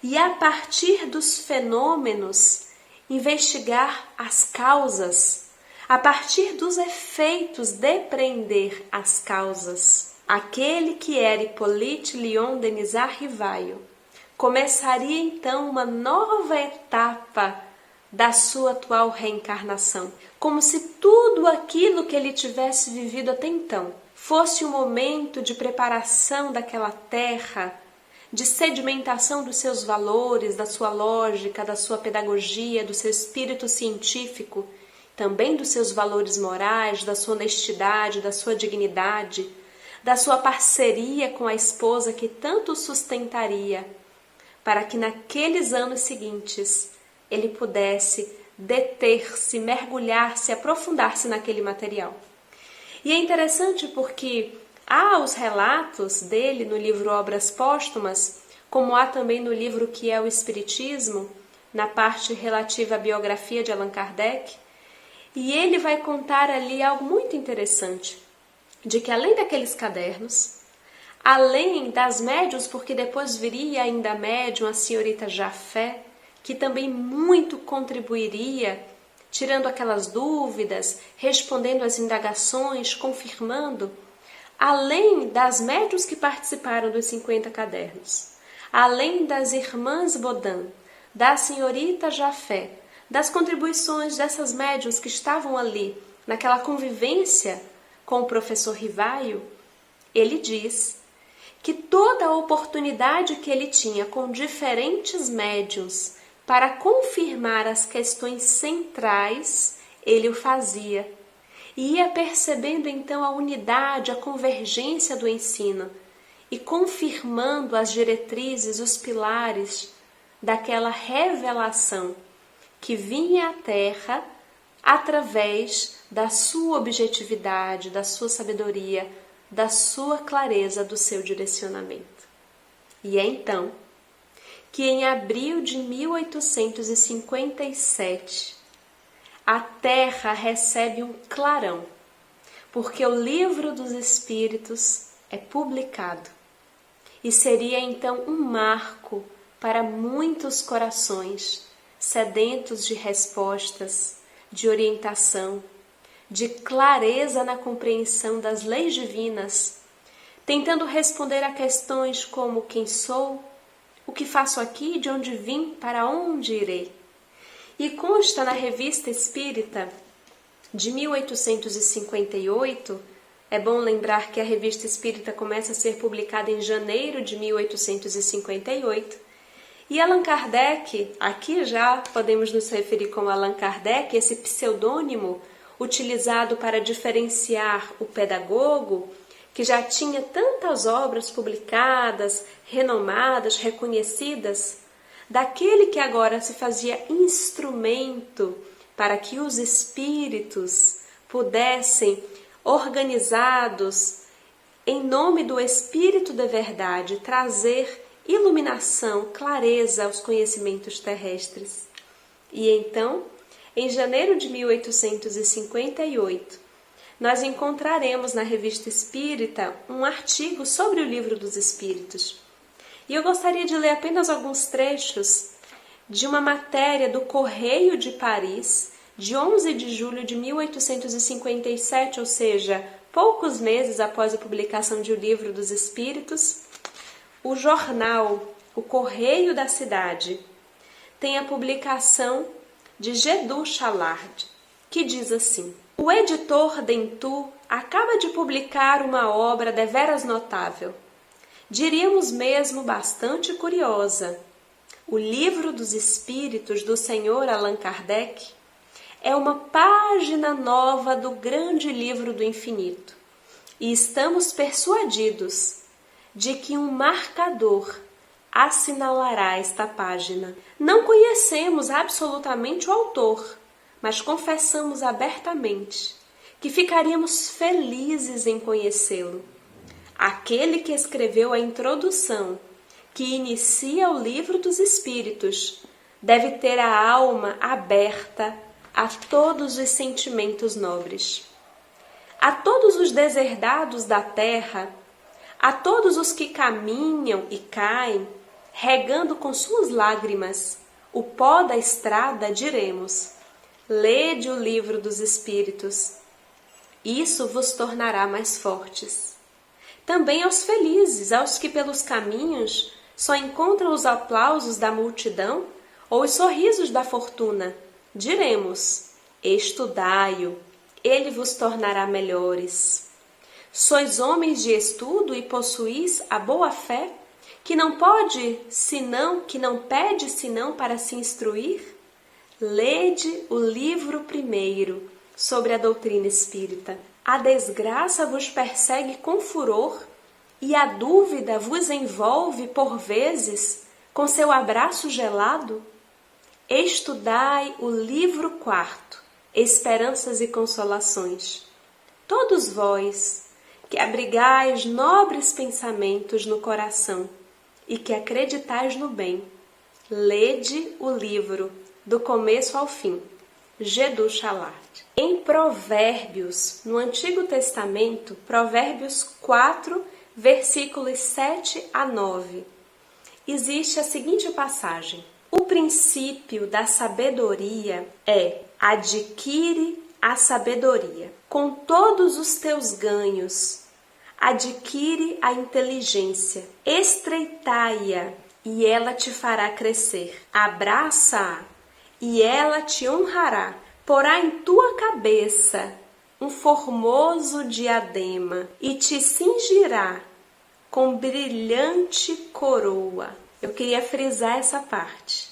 e, a partir dos fenômenos, investigar as causas, a partir dos efeitos, depreender as causas. Aquele que era Hippolyte Léon Denisard Rivaio começaria então uma nova etapa da sua atual reencarnação, como se tudo aquilo que ele tivesse vivido até então fosse um momento de preparação daquela terra, de sedimentação dos seus valores, da sua lógica, da sua pedagogia, do seu espírito científico, também dos seus valores morais, da sua honestidade, da sua dignidade, da sua parceria com a esposa que tanto o sustentaria, para que naqueles anos seguintes ele pudesse deter-se, mergulhar-se, aprofundar-se naquele material. E é interessante porque há os relatos dele no livro Obras Póstumas, como há também no livro que é o Espiritismo, na parte relativa à biografia de Allan Kardec, e ele vai contar ali algo muito interessante, de que além daqueles cadernos, além das médiuns, porque depois viria ainda a médium, a senhorita Jafé, que também muito contribuiria, tirando aquelas dúvidas, respondendo às indagações, confirmando, além das médiuns que participaram dos 50 cadernos, além das irmãs Baudin, da senhorita Jafé, das contribuições dessas médiuns que estavam ali, naquela convivência com o professor Rivaio, ele diz que toda a oportunidade que ele tinha com diferentes médiuns para confirmar as questões centrais, ele o fazia. E ia percebendo então a unidade, a convergência do ensino e confirmando as diretrizes, os pilares daquela revelação que vinha à Terra através da sua objetividade, da sua sabedoria, da sua clareza, do seu direcionamento. E é então que em abril de 1857 a Terra recebe um clarão, porque o Livro dos Espíritos é publicado e seria então um marco para muitos corações sedentos de respostas, de orientação, de clareza na compreensão das leis divinas, tentando responder a questões como quem sou, o que faço aqui, de onde vim, para onde irei. E consta na Revista Espírita de 1858, é bom lembrar que a Revista Espírita começa a ser publicada em janeiro de 1858, E Allan Kardec, aqui já podemos nos referir como Allan Kardec, esse pseudônimo utilizado para diferenciar o pedagogo, que já tinha tantas obras publicadas, renomadas, reconhecidas, daquele que agora se fazia instrumento para que os espíritos pudessem, organizados em nome do Espírito da Verdade, trazer iluminação, clareza aos conhecimentos terrestres. E então, em janeiro de 1858, nós encontraremos na Revista Espírita um artigo sobre o Livro dos Espíritos. E eu gostaria de ler apenas alguns trechos de uma matéria do Correio de Paris, de 11 de julho de 1857, ou seja, poucos meses após a publicação de O Livro dos Espíritos. O jornal, o Correio da Cidade, tem a publicação de Gedou Challard, que diz assim: o editor Dentu acaba de publicar uma obra deveras notável, diríamos mesmo bastante curiosa. O Livro dos Espíritos do Sr. Allan Kardec é uma página nova do grande livro do infinito, e estamos persuadidos de que um marcador assinalará esta página. Não conhecemos absolutamente o autor, mas confessamos abertamente que ficaríamos felizes em conhecê-lo. Aquele que escreveu a introdução, que inicia o Livro dos Espíritos, deve ter a alma aberta a todos os sentimentos nobres. A todos os deserdados da terra, a todos os que caminham e caem, regando com suas lágrimas o pó da estrada, diremos: lede o Livro dos Espíritos. Isso vos tornará mais fortes. Também aos felizes, aos que pelos caminhos só encontram os aplausos da multidão ou os sorrisos da fortuna, diremos: estudai-o, ele vos tornará melhores. Sois homens de estudo e possuís a boa fé, que não pede senão para se instruir? Lede o livro primeiro sobre a doutrina espírita. A desgraça vos persegue com furor e a dúvida vos envolve por vezes com seu abraço gelado? Estudai o livro quarto, Esperanças e Consolações. Todos vós que abrigais nobres pensamentos no coração e que acreditais no bem, lede o livro do começo ao fim, Gedou Challard. Em Provérbios, no Antigo Testamento, Provérbios 4, versículos 7 a 9, existe a seguinte passagem: o princípio da sabedoria é: adquire a sabedoria. Com todos os teus ganhos, adquire a inteligência. Estreitai-a e ela te fará crescer. Abraça-a e ela te honrará. Porá em tua cabeça um formoso diadema e te cingirá com brilhante coroa. Eu queria frisar essa parte.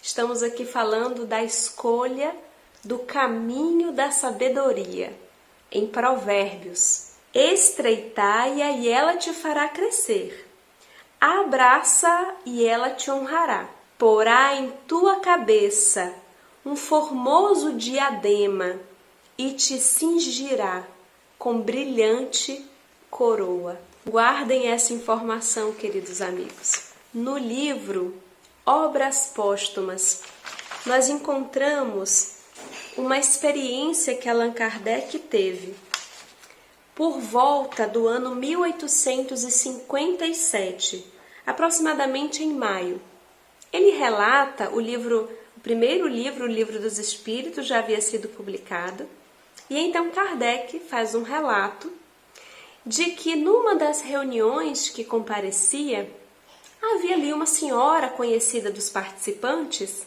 Estamos aqui falando da escolha do caminho da sabedoria. Em Provérbios: estreitai-a e ela te fará crescer. Abraça e ela te honrará. Porá em tua cabeça um formoso diadema e te cingirá com brilhante coroa. Guardem essa informação, queridos amigos. No livro Obras Póstumas, nós encontramos uma experiência que Allan Kardec teve por volta do ano 1857, aproximadamente em maio. Ele relata o primeiro livro, o Livro dos Espíritos, já havia sido publicado, e então Kardec faz um relato de que numa das reuniões que comparecia, havia ali uma senhora conhecida dos participantes,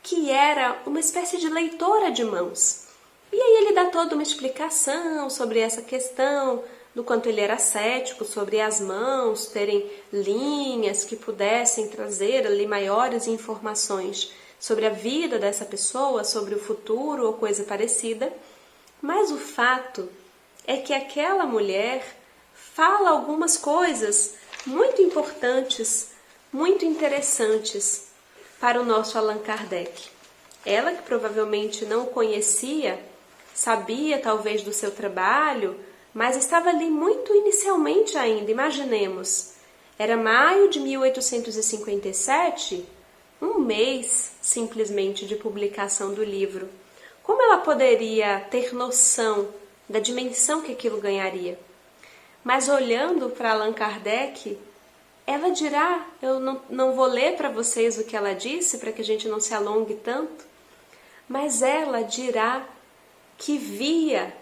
que era uma espécie de leitora de mãos. E aí ele dá toda uma explicação sobre essa questão do quanto ele era cético sobre as mãos terem linhas que pudessem trazer ali maiores informações sobre a vida dessa pessoa, sobre o futuro ou coisa parecida. Mas o fato é que aquela mulher fala algumas coisas muito importantes, muito interessantes para o nosso Allan Kardec. Ela, que provavelmente não o conhecia, sabia talvez do seu trabalho, mas estava ali muito inicialmente ainda. Imaginemos, era maio de 1857, um mês simplesmente de publicação do livro. Como ela poderia ter noção da dimensão que aquilo ganharia? Mas olhando para Allan Kardec, ela dirá, eu não vou ler para vocês o que ela disse, para que a gente não se alongue tanto, mas ela dirá que via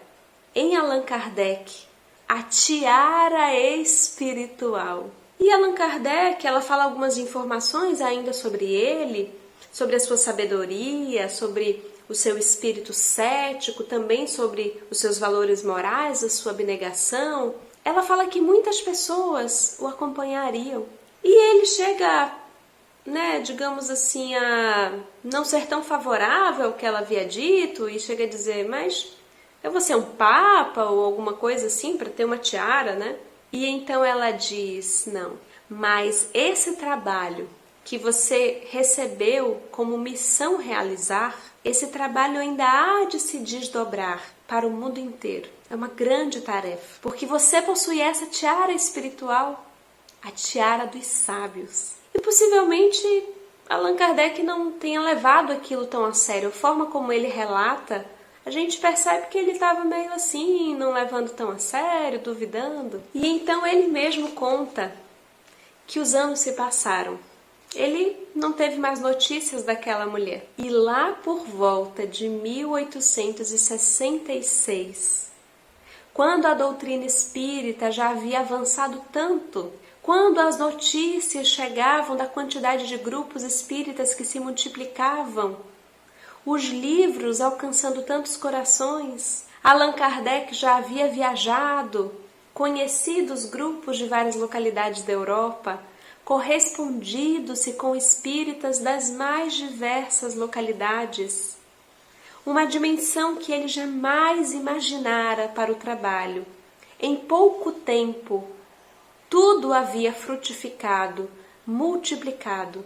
em Allan Kardec a tiara espiritual. E Allan Kardec, ela fala algumas informações ainda sobre ele, sobre a sua sabedoria, sobre o seu espírito cético, também sobre os seus valores morais, a sua abnegação. Ela fala que muitas pessoas o acompanhariam. E ele chega, digamos assim, a não ser tão favorável ao que ela havia dito e chega a dizer, mas eu vou ser um papa ou alguma coisa assim para ter uma tiara, né? E então ela diz, não, mas esse trabalho que você recebeu como missão realizar, esse trabalho ainda há de se desdobrar para o mundo inteiro. É uma grande tarefa, porque você possui essa tiara espiritual, a tiara dos sábios. E possivelmente Allan Kardec não tenha levado aquilo tão a sério. A forma como ele relata, a gente percebe que ele estava meio assim, não levando tão a sério, duvidando. E então ele mesmo conta que os anos se passaram. Ele não teve mais notícias daquela mulher. E lá por volta de 1866, quando a doutrina espírita já havia avançado tanto, quando as notícias chegavam da quantidade de grupos espíritas que se multiplicavam, os livros alcançando tantos corações, Allan Kardec já havia viajado, conhecido os grupos de várias localidades da Europa, correspondido-se com espíritas das mais diversas localidades. Uma dimensão que ele jamais imaginara para o trabalho. Em pouco tempo, tudo havia frutificado, multiplicado.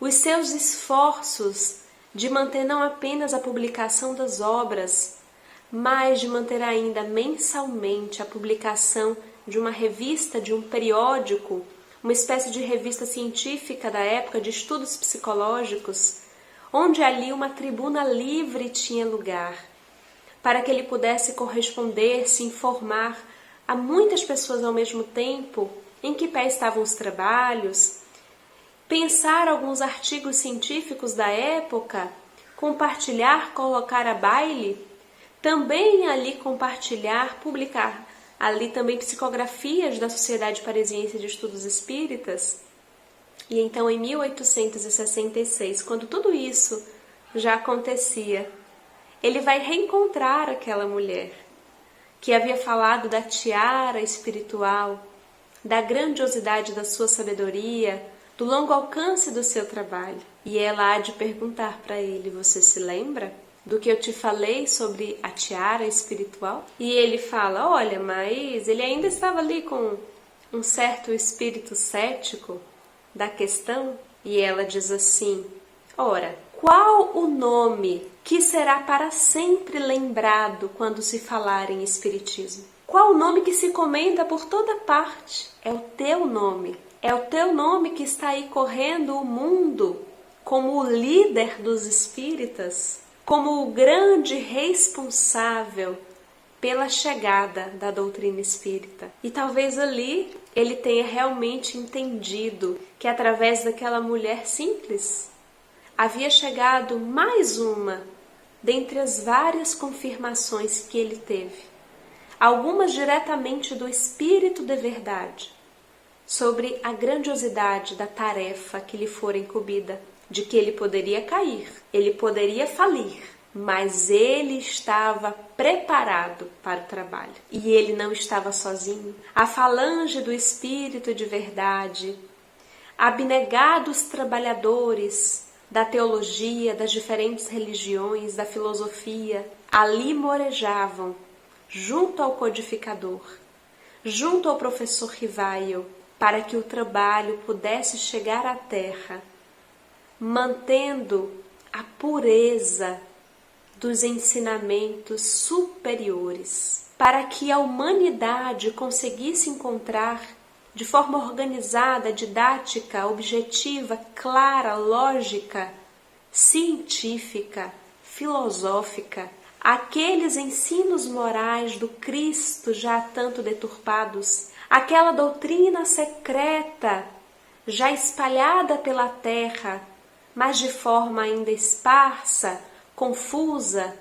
Os seus esforços de manter não apenas a publicação das obras, mas de manter ainda mensalmente a publicação de uma revista, de um periódico, uma espécie de revista científica da época de estudos psicológicos, onde ali uma tribuna livre tinha lugar, para que ele pudesse corresponder, se informar a muitas pessoas ao mesmo tempo, em que pé estavam os trabalhos, pensar alguns artigos científicos da época, compartilhar, colocar a baile, também ali compartilhar, publicar ali também psicografias da Sociedade Parisiense de Estudos Espíritas. E então em 1866, quando tudo isso já acontecia, ele vai reencontrar aquela mulher que havia falado da tiara espiritual, da grandiosidade da sua sabedoria, do longo alcance do seu trabalho. E ela há de perguntar para ele, você se lembra do que eu te falei sobre a tiara espiritual? E ele fala, olha, mas ele ainda estava ali com um certo espírito cético da questão. E ela diz assim, ora, qual o nome que será para sempre lembrado quando se falar em espiritismo? Qual o nome que se comenta por toda parte? É o teu nome. É o teu nome que está aí correndo o mundo como o líder dos espíritas, como o grande responsável pela chegada da doutrina espírita. E talvez ali ele tenha realmente entendido que através daquela mulher simples havia chegado mais uma dentre as várias confirmações que ele teve, algumas diretamente do Espírito de verdade, sobre a grandiosidade da tarefa que lhe fora incumbida, de que ele poderia cair, ele poderia falir, mas ele estava preparado para o trabalho. E ele não estava sozinho. A falange do Espírito de verdade, abnegados trabalhadores da teologia, das diferentes religiões, da filosofia, ali morejavam, junto ao codificador, junto ao professor Rivaio, para que o trabalho pudesse chegar à terra, mantendo a pureza dos ensinamentos superiores, para que a humanidade conseguisse encontrar de forma organizada, didática, objetiva, clara, lógica, científica, filosófica, aqueles ensinos morais do Cristo já tanto deturpados, aquela doutrina secreta já espalhada pela terra, mas de forma ainda esparsa, confusa,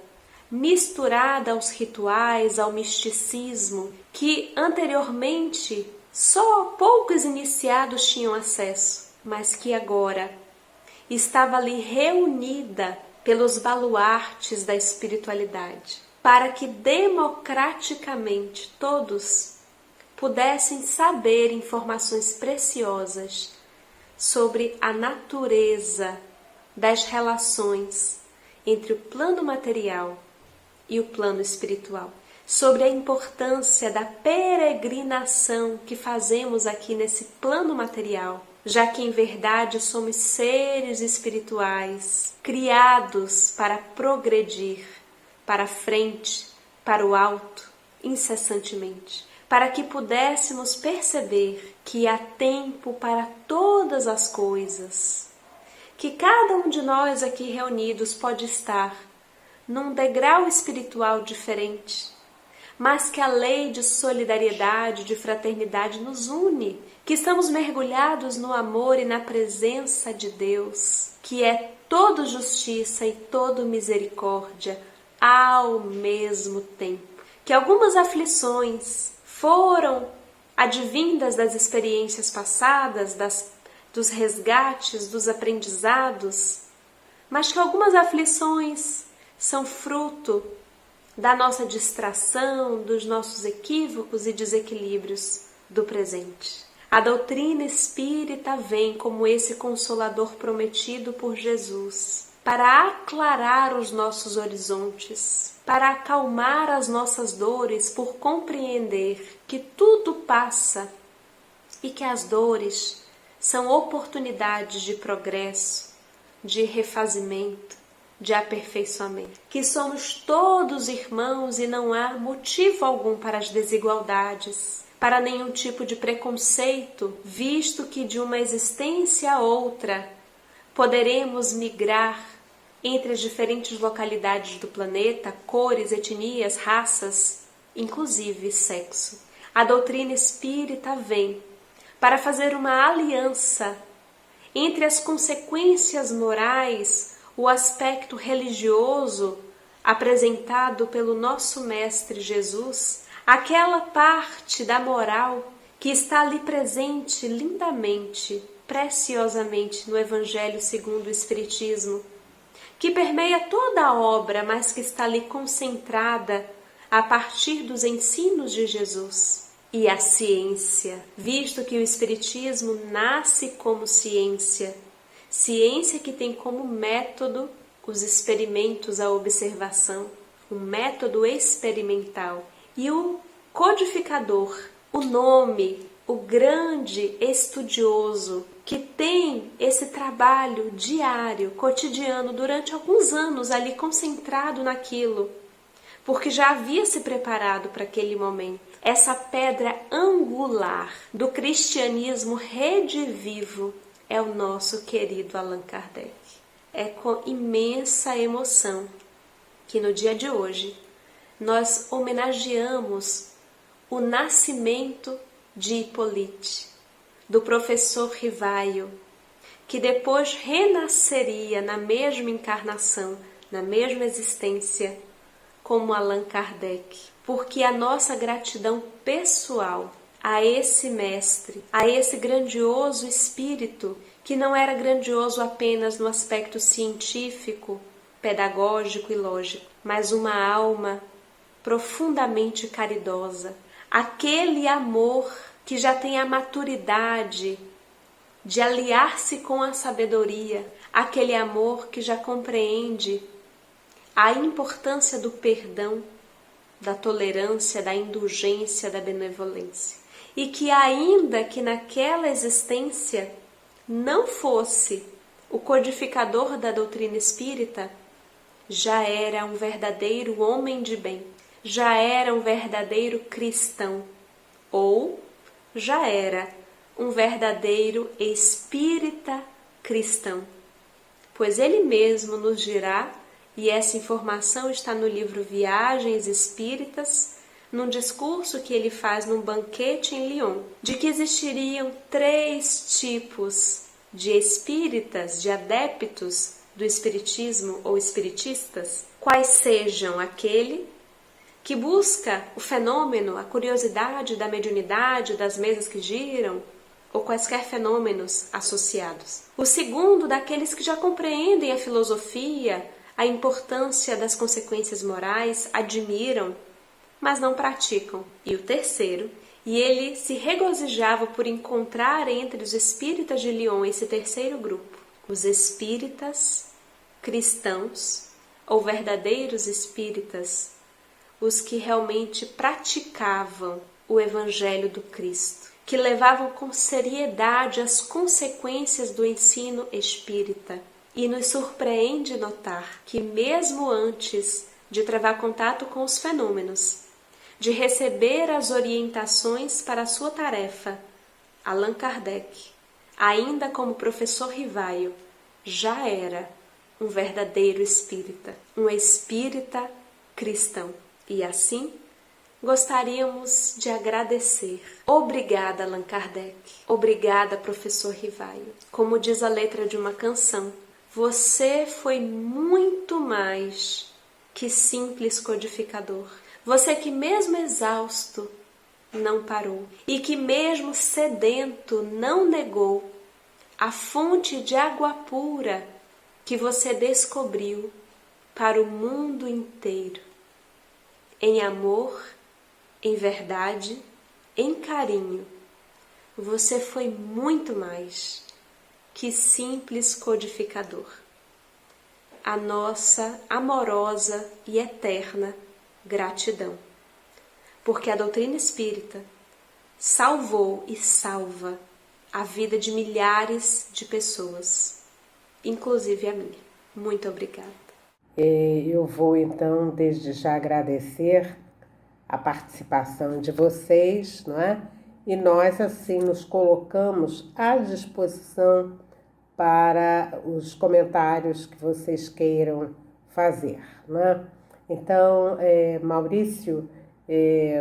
misturada aos rituais, ao misticismo, que anteriormente só poucos iniciados tinham acesso, mas que agora estava ali reunida pelos baluartes da espiritualidade, para que democraticamente todos pudessem saber informações preciosas sobre a natureza das relações entre o plano material e o plano espiritual, sobre a importância da peregrinação que fazemos aqui nesse plano material, já que em verdade somos seres espirituais, criados para progredir para frente, para o alto, incessantemente, para que pudéssemos perceber que há tempo para todas as coisas, que cada um de nós aqui reunidos pode estar num degrau espiritual diferente, mas que a lei de solidariedade, de fraternidade nos une, que estamos mergulhados no amor e na presença de Deus, que é todo justiça e todo misericórdia ao mesmo tempo. Que algumas aflições foram advindas das experiências passadas, dos resgates, dos aprendizados, mas que algumas aflições são fruto da nossa distração, dos nossos equívocos e desequilíbrios do presente. A doutrina espírita vem como esse consolador prometido por Jesus, para aclarar os nossos horizontes, para acalmar as nossas dores, por compreender que tudo passa e que as dores são oportunidades de progresso, de refazimento, de aperfeiçoamento, que somos todos irmãos e não há motivo algum para as desigualdades, para nenhum tipo de preconceito, visto que de uma existência a outra poderemos migrar entre as diferentes localidades do planeta, cores, etnias, raças, inclusive sexo. A doutrina espírita vem para fazer uma aliança entre as consequências morais, o aspecto religioso apresentado pelo nosso Mestre Jesus, aquela parte da moral que está ali presente lindamente, preciosamente no Evangelho segundo o Espiritismo, que permeia toda a obra, mas que está ali concentrada a partir dos ensinos de Jesus. E a ciência, visto que o Espiritismo nasce como ciência, ciência que tem como método os experimentos, a observação, um método experimental. E o codificador, o nome, o grande estudioso, que tem esse trabalho diário, cotidiano, durante alguns anos ali concentrado naquilo, porque já havia se preparado para aquele momento. Essa pedra angular do cristianismo redivivo é o nosso querido Allan Kardec. É com imensa emoção que no dia de hoje nós homenageamos o nascimento de Hippolyte, do professor Rivaio, que depois renasceria na mesma encarnação, na mesma existência, como Allan Kardec, porque a nossa gratidão pessoal a esse mestre, a esse grandioso espírito, que não era grandioso apenas no aspecto científico, pedagógico e lógico, mas uma alma profundamente caridosa, aquele amor que já tem a maturidade de aliar-se com a sabedoria, aquele amor que já compreende a importância do perdão, da tolerância, da indulgência, da benevolência. E que ainda que naquela existência não fosse o codificador da doutrina espírita, já era um verdadeiro homem de bem, já era um verdadeiro cristão, ou já era um verdadeiro espírita cristão. Pois ele mesmo nos dirá, e essa informação está no livro Viagens Espíritas, num discurso que ele faz num banquete em Lyon, de que existiriam 3 tipos de espíritas, de adeptos do espiritismo ou espiritistas, quais sejam aquele que busca o fenômeno, a curiosidade da mediunidade, das mesas que giram, ou quaisquer fenômenos associados. O segundo, daqueles que já compreendem a filosofia, a importância das consequências morais, admiram, mas não praticam. E o terceiro, e ele se regozijava por encontrar entre os espíritas de Lyon esse terceiro grupo, os espíritas cristãos ou verdadeiros espíritas, os que realmente praticavam o Evangelho do Cristo, que levavam com seriedade as consequências do ensino espírita. E nos surpreende notar que mesmo antes de travar contato com os fenômenos, de receber as orientações para a sua tarefa, Allan Kardec, ainda como professor Rivaio, já era um verdadeiro espírita, um espírita cristão. E assim, gostaríamos de agradecer. Obrigada, Allan Kardec. Obrigada, professor Rivaio. Como diz a letra de uma canção, você foi muito mais que simples codificador. Você que mesmo exausto não parou e que mesmo sedento não negou a fonte de água pura que você descobriu para o mundo inteiro. Em amor, em verdade, em carinho, você foi muito mais que simples codificador. A nossa amorosa e eterna gratidão, porque a doutrina espírita salvou e salva a vida de milhares de pessoas, inclusive a minha. Muito obrigada. Eu vou então desde já agradecer a participação de vocês, não é? E nós assim nos colocamos à disposição para os comentários que vocês queiram fazer, né? Então, Maurício,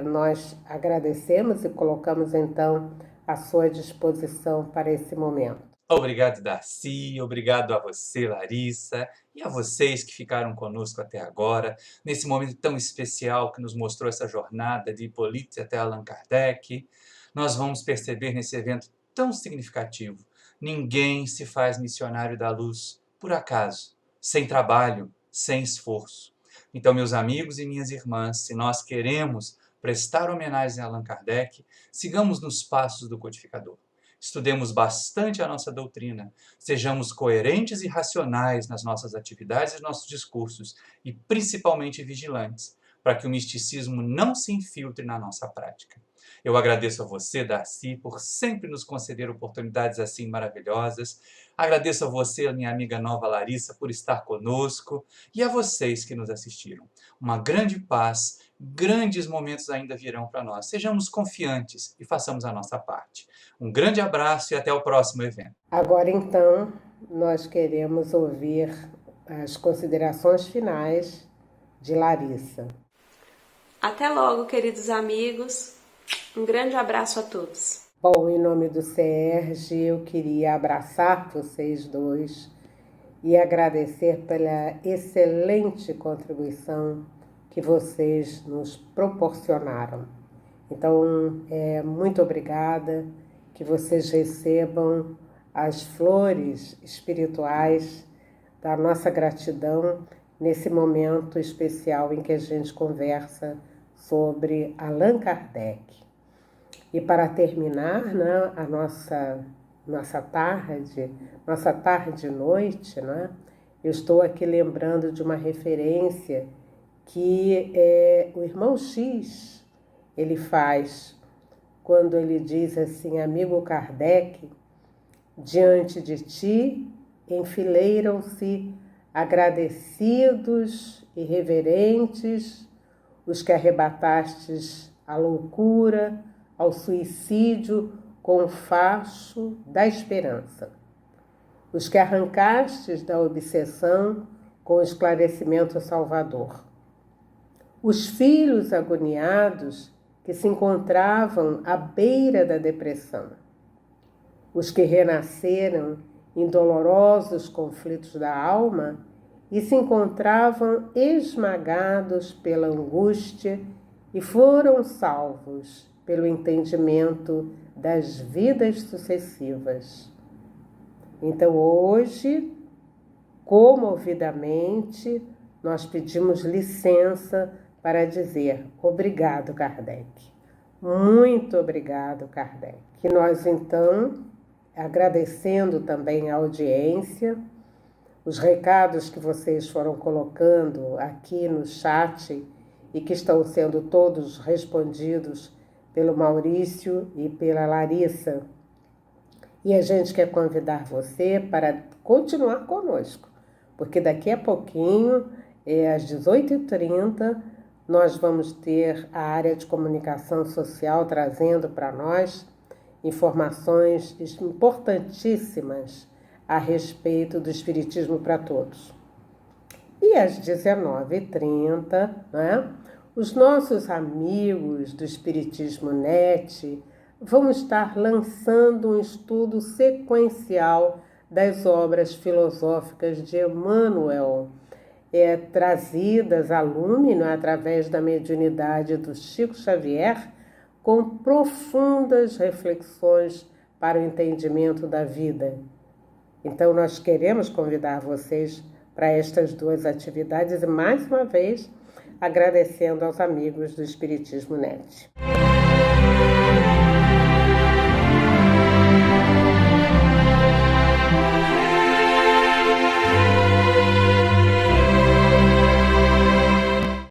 nós agradecemos e colocamos então à sua disposição para esse momento. Obrigado, Darcy, obrigado a você, Larissa, e a vocês que ficaram conosco até agora, nesse momento tão especial que nos mostrou essa jornada de Hippolyte até Allan Kardec. Nós vamos perceber nesse evento tão significativo: ninguém se faz missionário da luz por acaso, sem trabalho, sem esforço. Então, meus amigos e minhas irmãs, se nós queremos prestar homenagem a Allan Kardec, sigamos nos passos do codificador. Estudemos bastante a nossa doutrina, sejamos coerentes e racionais nas nossas atividades e nossos discursos, e principalmente vigilantes, para que o misticismo não se infiltre na nossa prática. Eu agradeço a você, Darcy, por sempre nos conceder oportunidades assim maravilhosas. Agradeço a você, minha amiga nova Larissa, por estar conosco, e a vocês que nos assistiram. Uma grande paz, grandes momentos ainda virão para nós. Sejamos confiantes e façamos a nossa parte. Um grande abraço e até o próximo evento. Agora então, nós queremos ouvir as considerações finais de Larissa. Até logo, queridos amigos. Um grande abraço a todos. Bom, em nome do CERJ, eu queria abraçar vocês dois e agradecer pela excelente contribuição que vocês nos proporcionaram. Então, muito obrigada, que vocês recebam as flores espirituais da nossa gratidão nesse momento especial em que a gente conversa sobre Allan Kardec. E para terminar, né, a nossa tarde e noite, né, eu estou aqui lembrando de uma referência que o irmão X ele faz quando ele diz assim: amigo Kardec, diante de ti enfileiram-se agradecidos e reverentes os que arrebatastes à loucura, ao suicídio com o facho da esperança, os que arrancastes da obsessão com o esclarecimento salvador, os filhos agoniados que se encontravam à beira da depressão, os que renasceram em dolorosos conflitos da alma e se encontravam esmagados pela angústia e foram salvos pelo entendimento das vidas sucessivas. Então hoje, comovidamente, nós pedimos licença para dizer obrigado, Kardec. Muito obrigado, Kardec. Que nós então, agradecendo também a audiência, os recados que vocês foram colocando aqui no chat e que estão sendo todos respondidos pelo Maurício e pela Larissa. E a gente quer convidar você para continuar conosco, porque daqui a pouquinho, às 18h30, nós vamos ter a área de comunicação social trazendo para nós informações importantíssimas a respeito do Espiritismo para Todos. E às 19h30, né, os nossos amigos do Espiritismo Net vão estar lançando um estudo sequencial das obras filosóficas de Emmanuel, trazidas a lume, através da mediunidade do Chico Xavier, com profundas reflexões para o entendimento da vida. Então, nós queremos convidar vocês para estas duas atividades e, mais uma vez, agradecendo aos amigos do Espiritismo Net.